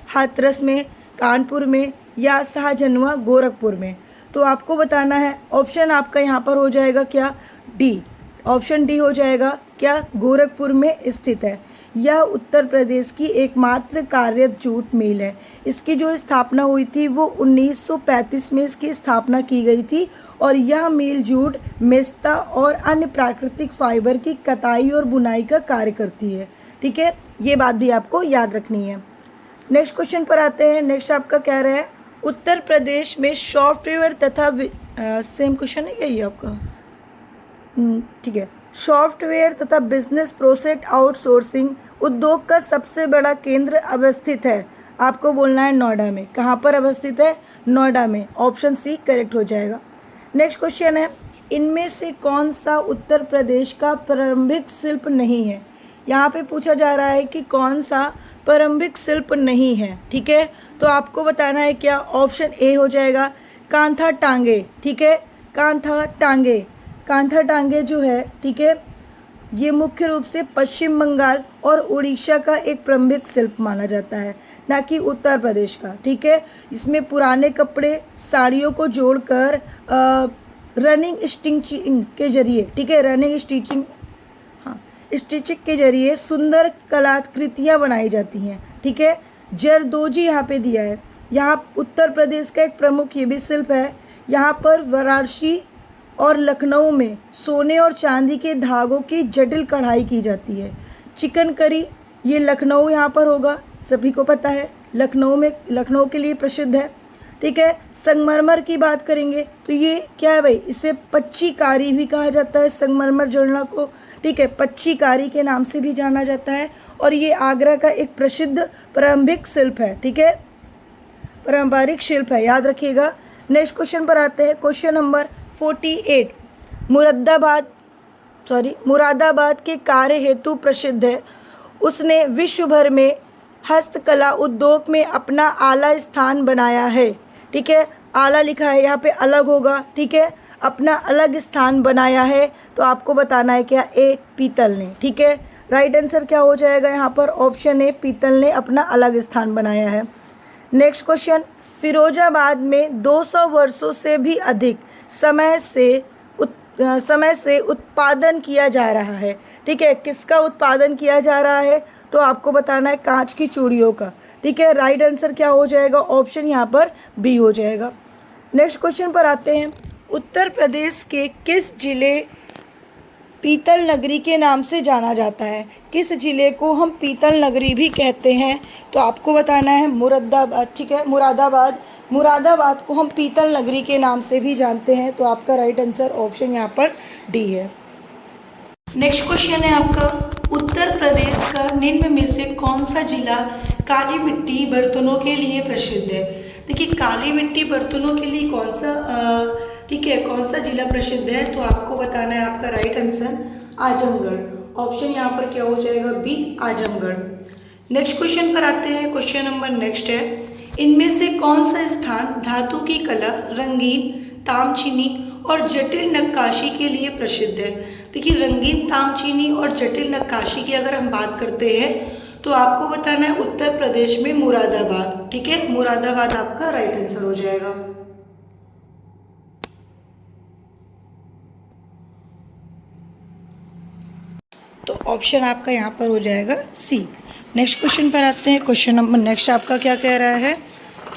हाथरस में, कानपुर में या शाहजनवा गोरखपुर में। तो आपको बताना है, ऑप्शन आपका यहाँ पर हो जाएगा क्या, डी, ऑप्शन डी हो जाएगा क्या, गोरखपुर में स्थित है। यह उत्तर प्रदेश की एकमात्र कार्यरत जूट मिल है। इसकी जो स्थापना हुई थी वो 1935 में इसकी स्थापना की गई थी और यह मिल जूट, मेस्ता और अन्य प्राकृतिक फाइबर की कताई और बुनाई का कार्य करती है, ठीक है, ये बात भी आपको याद रखनी है। नेक्स्ट क्वेश्चन पर आते हैं, नेक्स्ट आपका कह रहा है, उत्तर प्रदेश में सॉफ्टवेयर तथा सेम क्वेश्चन है क्या ये आपका, ठीक है, सॉफ्टवेयर तथा बिजनेस प्रोसेस आउटसोर्सिंग उद्योग का सबसे बड़ा केंद्र अवस्थित है, आपको बोलना है नोएडा में। कहाँ पर अवस्थित है, नोएडा में, ऑप्शन सी करेक्ट हो जाएगा। नेक्स्ट क्वेश्चन है, इनमें से कौन सा उत्तर प्रदेश का प्रारंभिक शिल्प नहीं है। यहाँ पे पूछा जा रहा है कि कौन सा प्रारंभिक शिल्प नहीं है। ठीक है, तो आपको बताना है क्या, ऑप्शन ए हो जाएगा कांथा टांगे। ठीक है, कांथा टांगे, कांथा टांगे जो है, ठीक है, ये मुख्य रूप से पश्चिम बंगाल और उड़ीसा का एक प्रारंभिक शिल्प माना जाता है, ना कि उत्तर प्रदेश का। ठीक है, इसमें पुराने कपड़े साड़ियों को जोड़कर रनिंग स्टिचिंग के जरिए, ठीक है, रनिंग स्टिचिंग, हाँ, स्टिचिंग के जरिए सुंदर कलाकृतियाँ बनाई जाती हैं। ठीक है, जरदोजी यहाँ पे दिया है। यहाँ उत्तर प्रदेश का एक प्रमुख ये भी शिल्प है। यहाँ पर वाराणसी और लखनऊ में सोने और चांदी के धागों की जटिल कढ़ाई की जाती है। चिकन करी, ये लखनऊ यहाँ पर होगा, सभी को पता है, लखनऊ के लिए प्रसिद्ध है। ठीक है, संगमरमर की बात करेंगे तो ये क्या है भाई, इसे पच्चीकारी भी कहा जाता है, संगमरमर जुड़ना को। ठीक है, पच्चीकारी के नाम से भी जाना जाता है और ये आगरा का एक प्रसिद्ध प्रारंभिक शिल्प है। ठीक है, पारंपरिक शिल्प है, याद रखिएगा। नेक्स्ट क्वेश्चन पर आते हैं, क्वेश्चन नंबर 48। मुरादाबाद के कार्य हेतु प्रसिद्ध है। उसने विश्व भर में हस्तकला उद्योग में अपना आला स्थान बनाया है। ठीक है, आला लिखा है यहाँ पे, अलग होगा। ठीक है, अपना अलग स्थान बनाया है, तो आपको बताना है क्या, ए पीतल ने। ठीक है, राइट आंसर क्या हो जाएगा यहाँ पर, ऑप्शन ए पीतल ने अपना अलग स्थान बनाया है। नेक्स्ट क्वेश्चन, फिरोजाबाद में 200 वर्षों से भी अधिक समय से उत्पादन किया जा रहा है। ठीक है, किसका उत्पादन किया जा रहा है, तो आपको बताना है कांच की चूड़ियों का। ठीक है, राइट आंसर क्या हो जाएगा, ऑप्शन यहाँ पर बी हो जाएगा। नेक्स्ट क्वेश्चन पर आते हैं, उत्तर प्रदेश के किस जिले पीतल नगरी के नाम से जाना जाता है। किस जिले को हम पीतल नगरी भी कहते हैं, तो आपको बताना है मुरादाबाद। ठीक है, मुरादाबाद को हम पीतल नगरी के नाम से भी जानते हैं, तो आपका राइट आंसर ऑप्शन यहाँ पर डी है। नेक्स्ट क्वेश्चन है आपका, उत्तर प्रदेश का निम्न में से कौन सा जिला काली मिट्टी बर्तनों के लिए प्रसिद्ध है। देखिए, काली मिट्टी बर्तनों के लिए कौन सा जिला प्रसिद्ध है, तो आपको बताना है आपका राइट आंसर आजमगढ़। ऑप्शन यहाँ पर क्या हो जाएगा, बी आजमगढ़। नेक्स्ट क्वेश्चन पर आते हैं, क्वेश्चन नंबर नेक्स्ट है, इनमें से कौन सा स्थान धातु की कला, रंगीन तामचीनी और जटिल नक्काशी के लिए प्रसिद्ध है। देखिए, रंगीन तामचीनी और जटिल नक्काशी की अगर हम बात करते हैं तो आपको बताना है उत्तर प्रदेश में मुरादाबाद। ठीक है, मुरादाबाद आपका राइट आंसर हो जाएगा। तो ऑप्शन आपका यहाँ पर हो जाएगा सी। नेक्स्ट क्वेश्चन पर आते हैं, क्वेश्चन नंबर नेक्स्ट आपका क्या कह रहा है,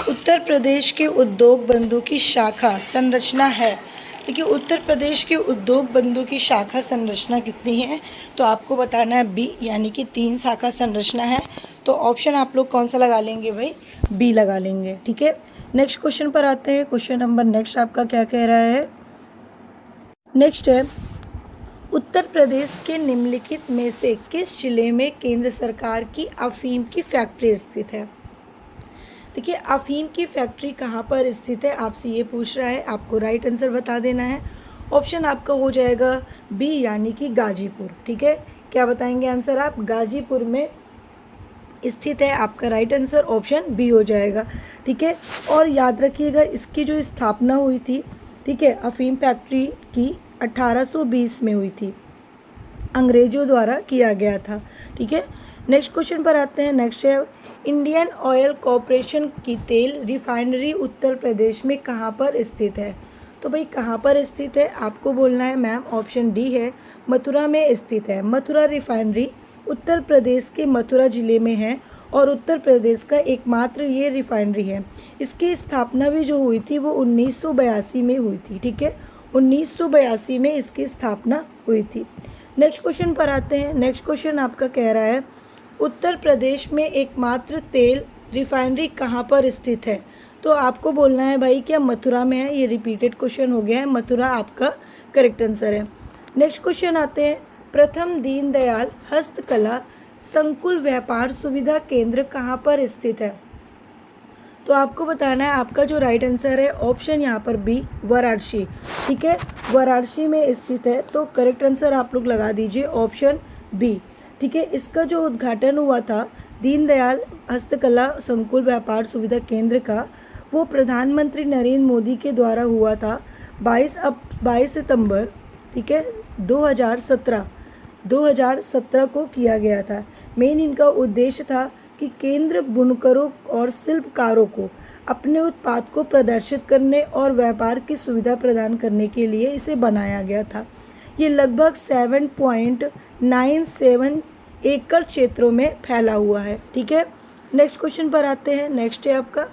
उत्तर प्रदेश के उद्योग बंधु की शाखा संरचना है। देखिए, उत्तर प्रदेश के उद्योग बंधु की शाखा संरचना कितनी है, तो आपको बताना है बी, यानी कि 3 शाखा संरचना है। तो ऑप्शन आप लोग कौन सा लगा लेंगे भाई, बी लगा लेंगे। ठीक है, नेक्स्ट क्वेश्चन पर आते हैं, क्वेश्चन नंबर नेक्स्ट आपका क्या कह रहा है, नेक्स्ट है, उत्तर प्रदेश के निम्नलिखित में से किस जिले में केंद्र सरकार की अफीम की फैक्ट्री स्थित है। देखिए, अफीम की फैक्ट्री कहाँ पर स्थित है, आपसे ये पूछ रहा है, आपको राइट आंसर बता देना है। ऑप्शन आपका हो जाएगा बी, यानी कि गाजीपुर। ठीक है, क्या बताएंगे आंसर आप, गाजीपुर में स्थित है, आपका राइट आंसर ऑप्शन बी हो जाएगा। ठीक है, और याद रखिएगा इसकी जो स्थापना हुई थी, ठीक है, अफीम फैक्ट्री की 1820 में हुई थी, अंग्रेजों द्वारा किया गया था। ठीक है, नेक्स्ट क्वेश्चन पर आते हैं, नेक्स्ट है, इंडियन ऑयल कॉरपोरेशन की तेल रिफाइनरी उत्तर प्रदेश में कहाँ पर स्थित है। तो भाई कहाँ पर स्थित है, आपको बोलना है मैम, ऑप्शन डी है, मथुरा में स्थित है। मथुरा रिफाइनरी उत्तर प्रदेश के मथुरा जिले में है और उत्तर प्रदेश का एकमात्र ये रिफाइनरी है। इसकी स्थापना भी जो हुई थी वो 1982 में हुई थी। ठीक है, 1982 में इसकी स्थापना हुई थी। नेक्स्ट क्वेश्चन पर आते हैं, नेक्स्ट क्वेश्चन आपका कह रहा है, उत्तर प्रदेश में एकमात्र तेल रिफाइनरी कहाँ पर स्थित है। तो आपको बोलना है भाई क्या मथुरा में है, ये रिपीटेड क्वेश्चन हो गया है, मथुरा आपका करेक्ट आंसर है। नेक्स्ट क्वेश्चन आते हैं, प्रथम दीनदयाल हस्तकला संकुल व्यापार सुविधा केंद्र कहाँ पर स्थित है। तो आपको बताना है, आपका जो राइट आंसर है ऑप्शन यहाँ पर बी, वाराणसी। ठीक है, वाराणसी में स्थित है, तो करेक्ट आंसर आप लोग लगा दीजिए ऑप्शन बी। ठीक है, इसका जो उद्घाटन हुआ था दीनदयाल हस्तकला संकुल व्यापार सुविधा केंद्र का, वो प्रधानमंत्री नरेंद्र मोदी के द्वारा हुआ था 22 सितंबर, ठीक है, 2017 को किया गया था। मेन इनका उद्देश्य था कि केंद्र बुनकरों और शिल्पकारों को अपने उत्पाद को प्रदर्शित करने और व्यापार की सुविधा प्रदान करने के लिए इसे बनाया गया था। ये लगभग 7.97 एकड़ क्षेत्रों में फैला हुआ है। ठीक है, नेक्स्ट क्वेश्चन पर आते हैं। नेक्स्ट है आपका,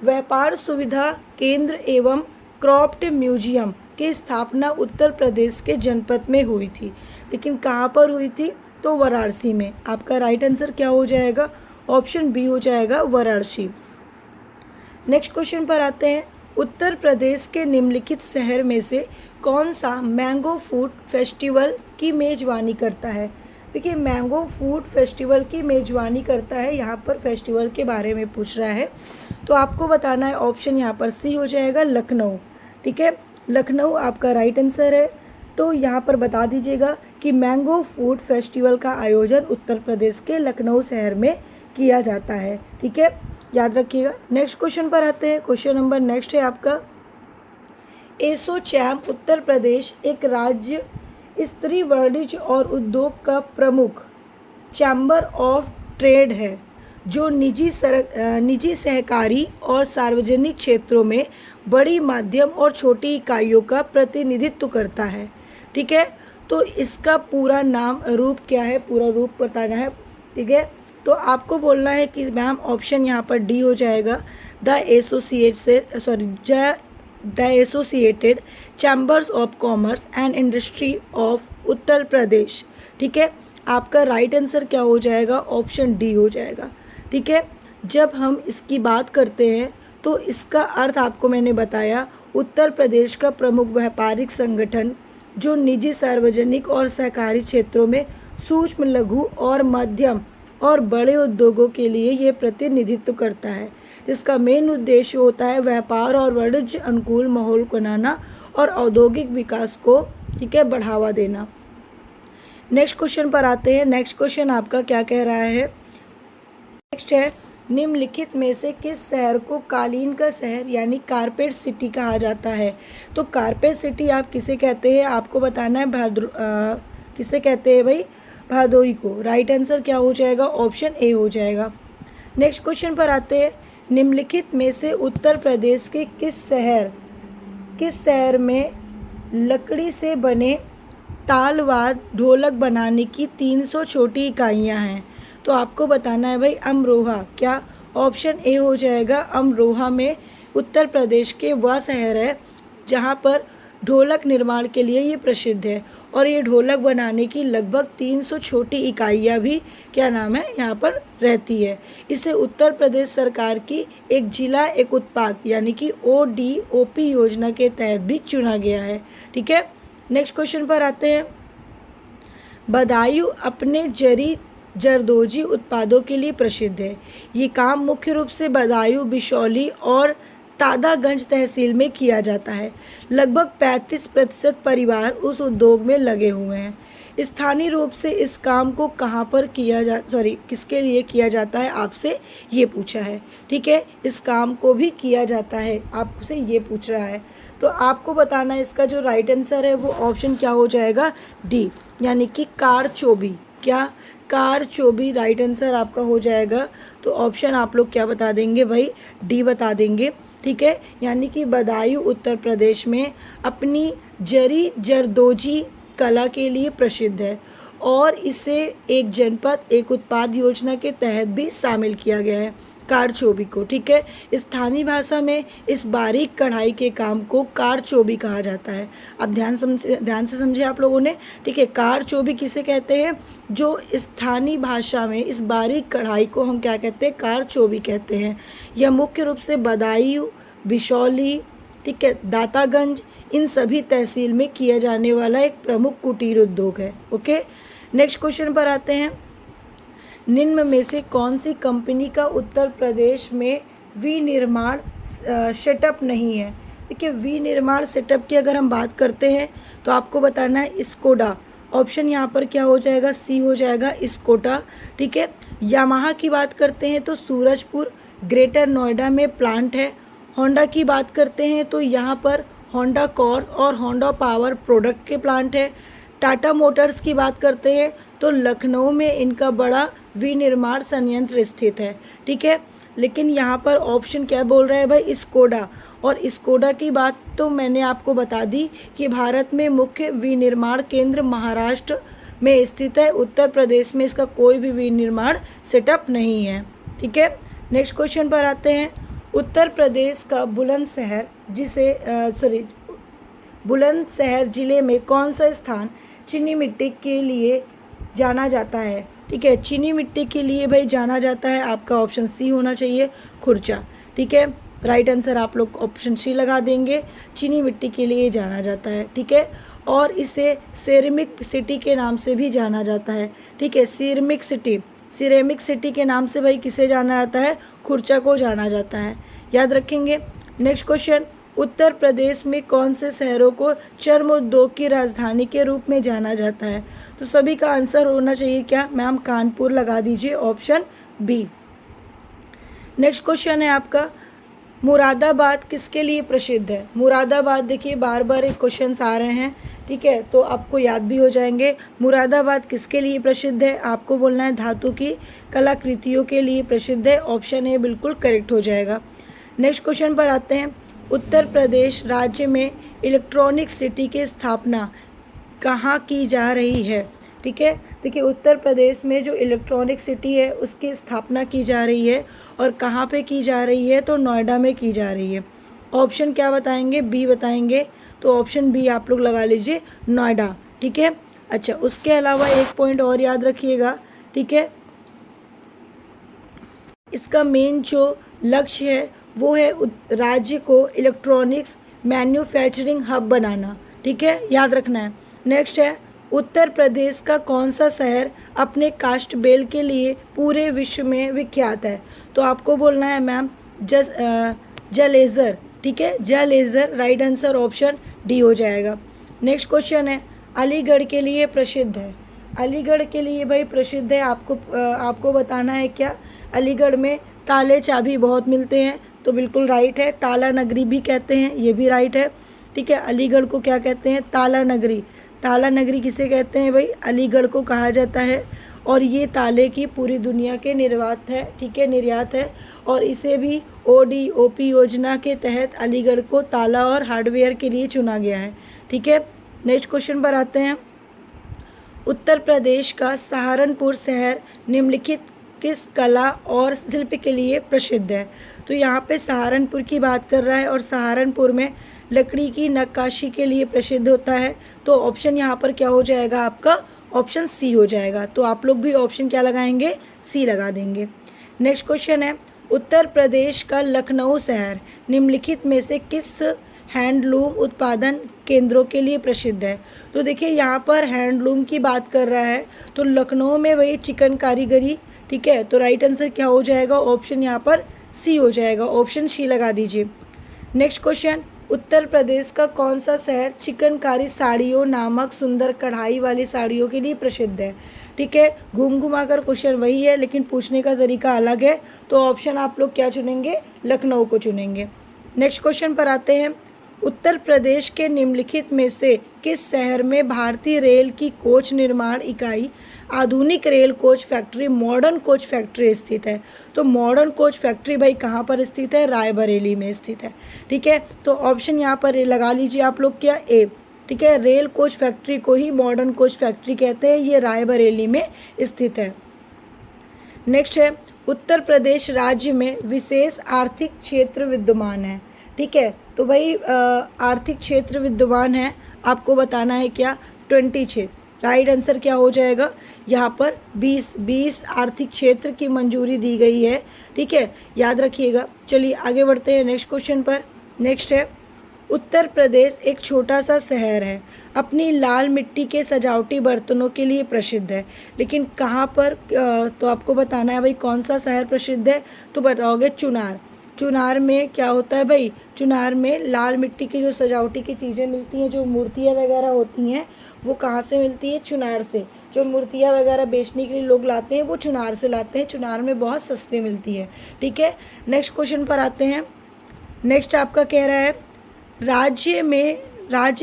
व्यापार सुविधा केंद्र एवं क्रॉफ्ट म्यूजियम की स्थापना उत्तर प्रदेश के जनपद में हुई थी, लेकिन कहाँ पर हुई थी? तो वाराणसी में। आपका राइट आंसर क्या हो जाएगा? ऑप्शन बी हो जाएगा, वाराणसी। नेक्स्ट क्वेश्चन पर आते हैं। उत्तर प्रदेश के निम्नलिखित शहर में से कौन सा मैंगो फूड फेस्टिवल की मेजबानी करता है? देखिए, मैंगो फूड फेस्टिवल की मेजबानी करता है, यहाँ पर फेस्टिवल के बारे में पूछ रहा है, तो आपको बताना है ऑप्शन यहाँ पर सी हो जाएगा, लखनऊ। ठीक है, लखनऊ आपका राइट आंसर है। तो यहाँ पर बता दीजिएगा कि मैंगो फूड फेस्टिवल का आयोजन उत्तर प्रदेश के लखनऊ शहर में किया जाता है। ठीक है, याद रखिएगा। नेक्स्ट क्वेश्चन पर आते हैं। क्वेश्चन नंबर नेक्स्ट है आपका, एसोचैम उत्तर प्रदेश एक राज्य स्तरीय वाणिज्य और उद्योग का प्रमुख चैम्बर ऑफ ट्रेड है, जो निजी सहकारी और सार्वजनिक क्षेत्रों में बड़ी, मध्यम और छोटी इकाइयों का प्रतिनिधित्व करता है। ठीक है, तो इसका पूरा नाम रूप क्या है, पूरा रूप बताना है। ठीक है, तो आपको बोलना है कि मैम ऑप्शन यहाँ पर डी हो जाएगा, the associated chambers of commerce and industry of Uttar Pradesh. ठीक है, आपका राइट आंसर क्या हो जाएगा? ऑप्शन डी हो जाएगा। ठीक है, जब हम इसकी बात करते हैं तो इसका अर्थ आपको मैंने बताया, उत्तर प्रदेश का प्रमुख व्यापारिक संगठन जो निजी, सार्वजनिक और सहकारी क्षेत्रों में सूक्ष्म, लघु और मध्यम और बड़े उद्योगों के लिए ये प्रतिनिधित्व करता है। इसका मेन उद्देश्य होता है व्यापार और वाणिज्य अनुकूल माहौल बनाना और औद्योगिक विकास को, ठीक है, बढ़ावा देना। नेक्स्ट क्वेश्चन पर आते हैं। नेक्स्ट क्वेश्चन आपका क्या कह रहा है? नेक्स्ट है, निम्नलिखित में से किस शहर को कालीन का शहर यानी कारपेट सिटी कहा जाता है? तो कारपेट सिटी आप किसे कहते हैं? आपको बताना है किसे कहते हैं भाई? भदोही को। राइट आंसर क्या हो जाएगा? ऑप्शन ए हो जाएगा। नेक्स्ट क्वेश्चन पर आते हैं। निम्नलिखित में से उत्तर प्रदेश के किस शहर में लकड़ी से बने तालवाद ढोलक बनाने की 300 छोटी इकाइयां हैं? तो आपको बताना है भाई, अमरोहा। क्या? ऑप्शन ए हो जाएगा, अमरोहा में उत्तर प्रदेश के वह शहर है जहां पर ढोलक निर्माण के लिए ये प्रसिद्ध है, और ये ढोलक बनाने की लगभग 300 छोटी इकाइयाँ भी क्या नाम है यहाँ पर रहती है। इसे उत्तर प्रदेश सरकार की एक जिला एक उत्पाद यानी कि ODOP योजना के तहत भी चुना गया है। ठीक है, नेक्स्ट क्वेश्चन पर आते हैं। बदायूं अपने जरदोजी उत्पादों के लिए प्रसिद्ध है। ये काम मुख्य रूप से बदायूं, बिशौली और तादागंज तहसील में किया जाता है। लगभग 35% परिवार उस उद्योग में लगे हुए हैं। स्थानीय रूप से इस काम को कहाँ पर किसके लिए किया जाता है, आपसे ये पूछा है। ठीक है, इस काम को भी किया जाता है, आपसे ये पूछ रहा है। तो आपको बताना है इसका जो राइट आंसर है वो ऑप्शन क्या हो जाएगा? डी, यानी कि कारचोबी। क्या? कारचोबी राइट आंसर आपका हो जाएगा। तो ऑप्शन आप लोग क्या बता देंगे भाई? डी बता देंगे। ठीक है, यानी कि बदायूं उत्तर प्रदेश में अपनी जरदोजी कला के लिए प्रसिद्ध है, और इसे एक जनपद एक उत्पाद योजना के तहत भी शामिल किया गया है, कारचोबी को। ठीक है, स्थानीय भाषा में इस बारीक कढ़ाई के काम को कारचोबी कहा जाता है। अब ध्यान से समझे आप लोगों ने। ठीक है, कारचोबी किसे कहते हैं? जो स्थानीय भाषा में इस बारीक कढ़ाई को हम क्या कहते हैं? कारचोबी कहते हैं। यह मुख्य रूप से बदायूं, बिशौली, ठीक है, दातागंज, इन सभी तहसील में किया जाने वाला एक प्रमुख कुटीर उद्योग है। ओके, नेक्स्ट क्वेश्चन पर आते हैं। निम्न में से कौन सी कंपनी का उत्तर प्रदेश में विनिर्माण सेटअप नहीं है। देखिए, विनिर्माण सेटअप की अगर हम बात करते हैं तो आपको बताना है स्कोडा। ऑप्शन यहाँ पर क्या हो जाएगा, सी हो जाएगा, स्कोडा। ठीक है। यामाहा की बात करते हैं तो सूरजपुर ग्रेटर नोएडा में प्लांट है। होंडा की बात करते हैं तो यहाँ पर होंडा कॉर्स और होंडा पावर प्रोडक्ट के प्लांट है। टाटा मोटर्स की बात करते हैं तो लखनऊ में इनका बड़ा विनिर्माण संयंत्र स्थित है। ठीक है। लेकिन यहाँ पर ऑप्शन क्या बोल रहा है भाई, स्कोडा। और स्कोडा की बात तो मैंने आपको बता दी कि भारत में मुख्य विनिर्माण केंद्र महाराष्ट्र में स्थित है। उत्तर प्रदेश में इसका कोई भी विनिर्माण सेटअप नहीं है। ठीक है। नेक्स्ट क्वेश्चन पर आते हैं। उत्तर प्रदेश का बुलंदशहर जिले में कौन सा स्थान चीनी मिट्टी के लिए जाना जाता है। ठीक है। चीनी मिट्टी के लिए भाई जाना जाता है, आपका ऑप्शन सी होना चाहिए, खुर्चा। ठीक है। राइट आंसर आप लोग ऑप्शन सी लगा देंगे, चीनी मिट्टी के लिए जाना जाता है। ठीक है। और इसे सिरेमिक सिटी के नाम से भी जाना जाता है। ठीक है। सिरेमिक सिटी के नाम से भाई किसे जाना जाता है, खुर्चा को जाना जाता है, याद रखेंगे। नेक्स्ट क्वेश्चन, उत्तर प्रदेश में कौन से शहरों को चर्म उद्योग की राजधानी के रूप में जाना जाता है। तो सभी का आंसर होना चाहिए क्या मैम, कानपुर लगा दीजिए, ऑप्शन बी। नेक्स्ट क्वेश्चन है आपका, मुरादाबाद किसके लिए प्रसिद्ध है। मुरादाबाद, देखिए बार बार एक क्वेश्चन आ रहे हैं। ठीक है, तो आपको याद भी हो जाएंगे। मुरादाबाद किसके लिए प्रसिद्ध है, आपको बोलना है धातु की कलाकृतियों के लिए प्रसिद्ध है, ऑप्शन ए बिल्कुल करेक्ट हो जाएगा। नेक्स्ट क्वेश्चन पर आते हैं। उत्तर प्रदेश राज्य में इलेक्ट्रॉनिक सिटी की स्थापना कहाँ की जा रही है। ठीक है। देखिए, उत्तर प्रदेश में जो इलेक्ट्रॉनिक सिटी है उसकी स्थापना की जा रही है, और कहाँ पे की जा रही है, तो नोएडा में की जा रही है। ऑप्शन क्या बताएंगे, बी बताएंगे, तो ऑप्शन बी आप लोग लगा लीजिए, नोएडा। ठीक है। अच्छा, उसके अलावा एक पॉइंट और याद रखिएगा। ठीक है, इसका मेन जो लक्ष्य है वो है राज्य को इलेक्ट्रॉनिक्स मैन्युफैक्चरिंग हब बनाना। ठीक है, याद रखना है। नेक्स्ट है, उत्तर प्रदेश का कौन सा शहर अपने कास्ट बेल के लिए पूरे विश्व में विख्यात है। तो आपको बोलना है मैम जलेसर। ठीक है, Jalesar, right answer option D हो जाएगा। नेक्स्ट क्वेश्चन है, अलीगढ़ के लिए प्रसिद्ध है। अलीगढ़ के लिए भाई प्रसिद्ध है, आपको बताना है क्या, अलीगढ़ में ताले चाबी बहुत मिलते हैं, तो बिल्कुल राइट है। ताला नगरी भी कहते हैं, ये भी राइट है। ठीक है, अलीगढ़ को क्या कहते हैं, ताला नगरी। ताला नगरी किसे कहते हैं भाई, अलीगढ़ को कहा जाता है। और ये ताले की पूरी दुनिया के निर्यात है। ठीक है, निर्यात है, और इसे भी ODOP योजना के तहत अलीगढ़ को ताला और हार्डवेयर के लिए चुना गया है। ठीक है। नेक्स्ट क्वेश्चन पर आते हैं। उत्तर प्रदेश का सहारनपुर शहर निम्नलिखित किस कला और शिल्प के लिए प्रसिद्ध है। तो यहाँ पे सहारनपुर की बात कर रहा है, और सहारनपुर में लकड़ी की नक्काशी के लिए प्रसिद्ध होता है। तो ऑप्शन यहाँ पर क्या हो जाएगा आपका, ऑप्शन सी हो जाएगा। तो आप लोग भी ऑप्शन क्या लगाएंगे, सी लगा देंगे। नेक्स्ट क्वेश्चन है, उत्तर प्रदेश का लखनऊ शहर निम्नलिखित में से किस हैंडलूम उत्पादन केंद्रों के लिए प्रसिद्ध है। तो देखिए, यहाँ पर हैंडलूम की बात कर रहा है, तो लखनऊ में वही चिकन कारीगरी। ठीक है, तो राइट आंसर क्या हो जाएगा, ऑप्शन यहाँ पर सी हो जाएगा, ऑप्शन सी लगा दीजिए। नेक्स्ट क्वेश्चन, उत्तर प्रदेश का कौन सा शहर चिकनकारी साड़ियों नामक सुंदर कढ़ाई वाली साड़ियों के लिए प्रसिद्ध है। ठीक है, घूम घुमा कर क्वेश्चन वही है, लेकिन पूछने का तरीका अलग है। तो ऑप्शन आप लोग क्या चुनेंगे, लखनऊ को चुनेंगे। नेक्स्ट क्वेश्चन पर आते हैं। उत्तर प्रदेश के निम्नलिखित में से किस शहर में भारतीय रेल की कोच निर्माण इकाई, आधुनिक rail coach factory, modern coach factory स्थित है। तो मॉडर्न कोच फैक्ट्री भाई कहाँ पर स्थित है, रायबरेली में स्थित है। ठीक है, तो ऑप्शन यहाँ पर लगा लीजिए आप लोग क्या, ए। ठीक है, रेल कोच फैक्ट्री को ही मॉडर्न कोच फैक्ट्री कहते हैं, ये रायबरेली में स्थित है। नेक्स्ट है, उत्तर प्रदेश राज्य में विशेष आर्थिक क्षेत्र विद्यमान है। ठीक है, तो भाई आर्थिक क्षेत्र विद्यमान है, आपको बताना है क्या, 26। राइट आंसर क्या हो जाएगा, यहाँ पर 20 आर्थिक क्षेत्र की मंजूरी दी गई है। ठीक है, याद रखिएगा। चलिए आगे बढ़ते हैं नेक्स्ट क्वेश्चन पर। नेक्स्ट है, उत्तर प्रदेश एक छोटा सा शहर है, अपनी लाल मिट्टी के सजावटी बर्तनों के लिए प्रसिद्ध है, लेकिन कहाँ पर, तो आपको बताना है भाई कौन सा शहर प्रसिद्ध है। तो बताओगे चुनार। चुनार में क्या होता है भाई, चुनार में लाल मिट्टी की जो सजावटी की चीज़ें मिलती हैं, जो मूर्तियाँ वगैरह होती हैं, वो कहाँ से मिलती है, चुनार से। जो मूर्तियाँ वगैरह बेचने के लिए लोग लाते हैं वो चुनार से लाते हैं, चुनार में बहुत सस्ती मिलती है। ठीक है, नेक्स्ट क्वेश्चन पर आते हैं। नेक्स्ट आपका कह रहा है राज्य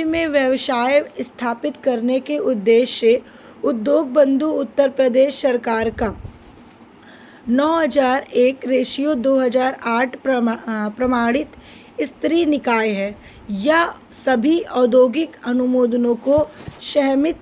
में व्यवसाय स्थापित करने के उद्देश्य से उद्योग बंधु उत्तर प्रदेश सरकार का 9001 रेशियो 2008 प्रमाणित स्तरीय निकाय है। यह सभी औद्योगिक अनुमोदनों को समाहित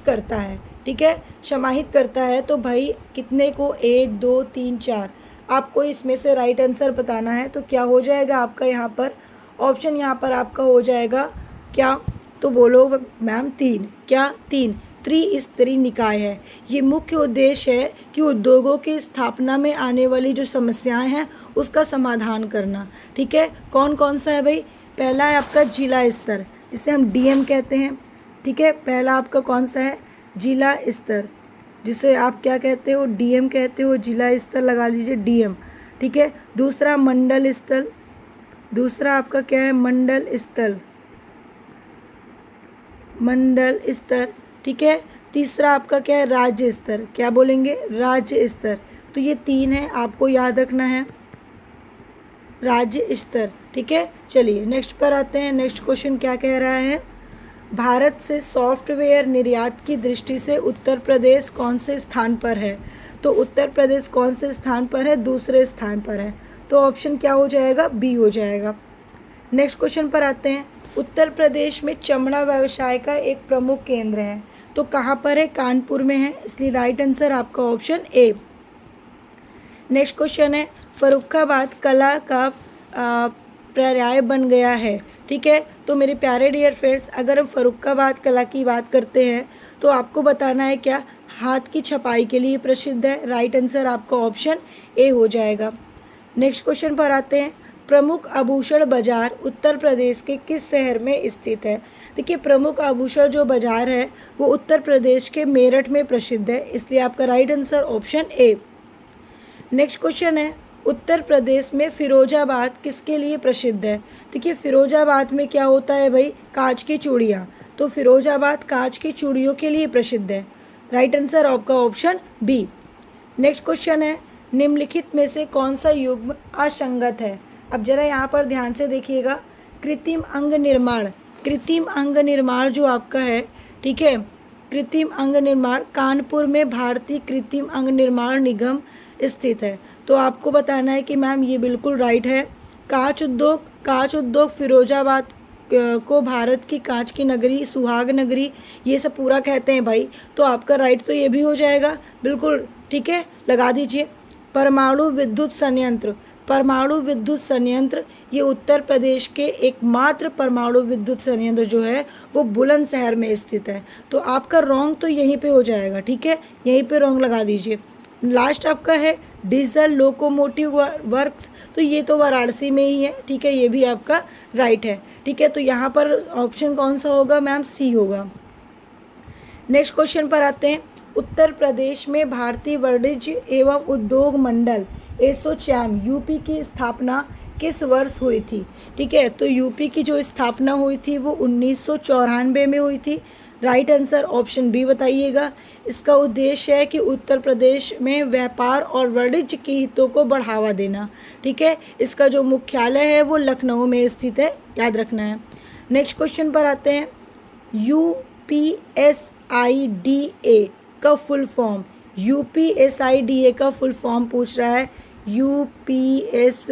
करता है। ठीक है, समाहित करता है। तो भाई कितने को, 1 2 3 4, आपको इसमें से राइट आंसर बताना है। तो क्या हो जाएगा आपका यहाँ पर ऑप्शन, यहाँ पर आपका हो जाएगा क्या, तो बोलो मैम 3। क्या 3? त्रिस्तरीय निकाय है। ये मुख्य उद्देश्य है कि उद्योगों की स्थापना में आने वाली जो समस्याएं हैं उसका समाधान करना। ठीक है, कौन कौन सा है भाई, पहला है आपका जिला स्तर, जिसे हम डीएम कहते हैं। ठीक है, पहला आपका कौन सा है, जिला स्तर, जिसे आप क्या कहते हो, डीएम कहते हो, जिला स्तर लगा लीजिए डीएम। ठीक है, दूसरा मंडल स्तर, दूसरा आपका क्या है, मंडल स्तर, मंडल स्तर। ठीक है, तीसरा आपका क्या है, राज्य स्तर, क्या बोलेंगे, राज्य स्तर। तो ये 3 है, आपको याद रखना है, राज्य स्तर। ठीक है, चलिए नेक्स्ट पर आते हैं। नेक्स्ट क्वेश्चन क्या कह रहा है, भारत से सॉफ्टवेयर निर्यात की दृष्टि से उत्तर प्रदेश कौन से स्थान पर है। तो उत्तर प्रदेश कौन से स्थान पर है, दूसरे स्थान पर है। तो ऑप्शन क्या हो जाएगा, बी हो जाएगा। नेक्स्ट क्वेश्चन पर आते हैं। उत्तर प्रदेश में चमड़ा व्यवसाय का एक प्रमुख केंद्र है, तो कहाँ पर है, कानपुर में है, इसलिए राइट आंसर आपका ऑप्शन ए। नेक्स्ट क्वेश्चन है, फर्रुखाबाद कला का पर्याय बन गया है। ठीक है, तो मेरे प्यारे डियर फ्रेंड्स, अगर हम फर्रुखाबाद कला की बात करते हैं तो आपको बताना है क्या, हाथ की छपाई के लिए प्रसिद्ध है। राइट आंसर आपका ऑप्शन ए हो जाएगा। नेक्स्ट क्वेश्चन पर आते हैं। प्रमुख आभूषण बाजार उत्तर प्रदेश के किस शहर में स्थित है। देखिए, प्रमुख आभूषण जो बाजार है वो उत्तर प्रदेश के मेरठ में प्रसिद्ध है, इसलिए आपका right answer option A. Next question है, उत्तर प्रदेश में फिरोजाबाद किसके लिए प्रसिद्ध है। देखिए, फिरोजाबाद में क्या होता है भाई, कांच की चूड़ियाँ, तो फिरोजाबाद कांच की चूड़ियों के लिए प्रसिद्ध है। राइट आंसर आपका ऑप्शन बी। नेक्स्ट क्वेश्चन है, निम्नलिखित में से कौन सा युग्म असंगत है। अब जरा यहाँ पर ध्यान से देखिएगा, कृत्रिम अंग निर्माण, कृत्रिम अंग निर्माण जो आपका है, ठीक है, कृत्रिम अंग निर्माण कानपुर में भारतीय कृत्रिम अंग निर्माण निगम स्थित है। तो आपको बताना है कि मैम ये बिल्कुल राइट है। कांच उद्योग फिरोजाबाद को भारत की कांच की नगरी, सुहाग नगरी, ये सब पूरा कहते हैं भाई। तो आपका राइट तो ये भी हो जाएगा बिल्कुल। ठीक है, लगा दीजिए। परमाणु विद्युत संयंत्र, परमाणु विद्युत संयंत्र ये उत्तर प्रदेश के एकमात्र परमाणु विद्युत संयंत्र जो है वो बुलंदशहर में स्थित है। तो आपका रॉन्ग तो यहीं पे हो जाएगा। ठीक है, यहीं पे रॉन्ग लगा दीजिए। लास्ट आपका है डीजल लोकोमोटिव वर्क्स, तो ये तो वाराणसी में ही है। ठीक है, ये भी आपका राइट है। ठीक है, तो यहाँ पर ऑप्शन कौन सा होगा मैम, सी होगा। नेक्स्ट क्वेश्चन पर आते हैं। उत्तर प्रदेश में भारतीय वाणिज्य एवं उद्योग मंडल एसोचैम यूपी की स्थापना किस वर्ष हुई थी। ठीक है, तो यूपी की जो स्थापना हुई थी वो 1994 में हुई थी। राइट आंसर ऑप्शन बी बताइएगा। इसका उद्देश्य है कि उत्तर प्रदेश में व्यापार और वाणिज्य के हितों को बढ़ावा देना। ठीक है, इसका जो मुख्यालय है वो लखनऊ में स्थित है, याद रखना है। नेक्स्ट क्वेश्चन पर आते हैं। UPSIDA का फुल फॉर्म, UPSIDA का फुल फॉर्म पूछ रहा है। UPSIDA,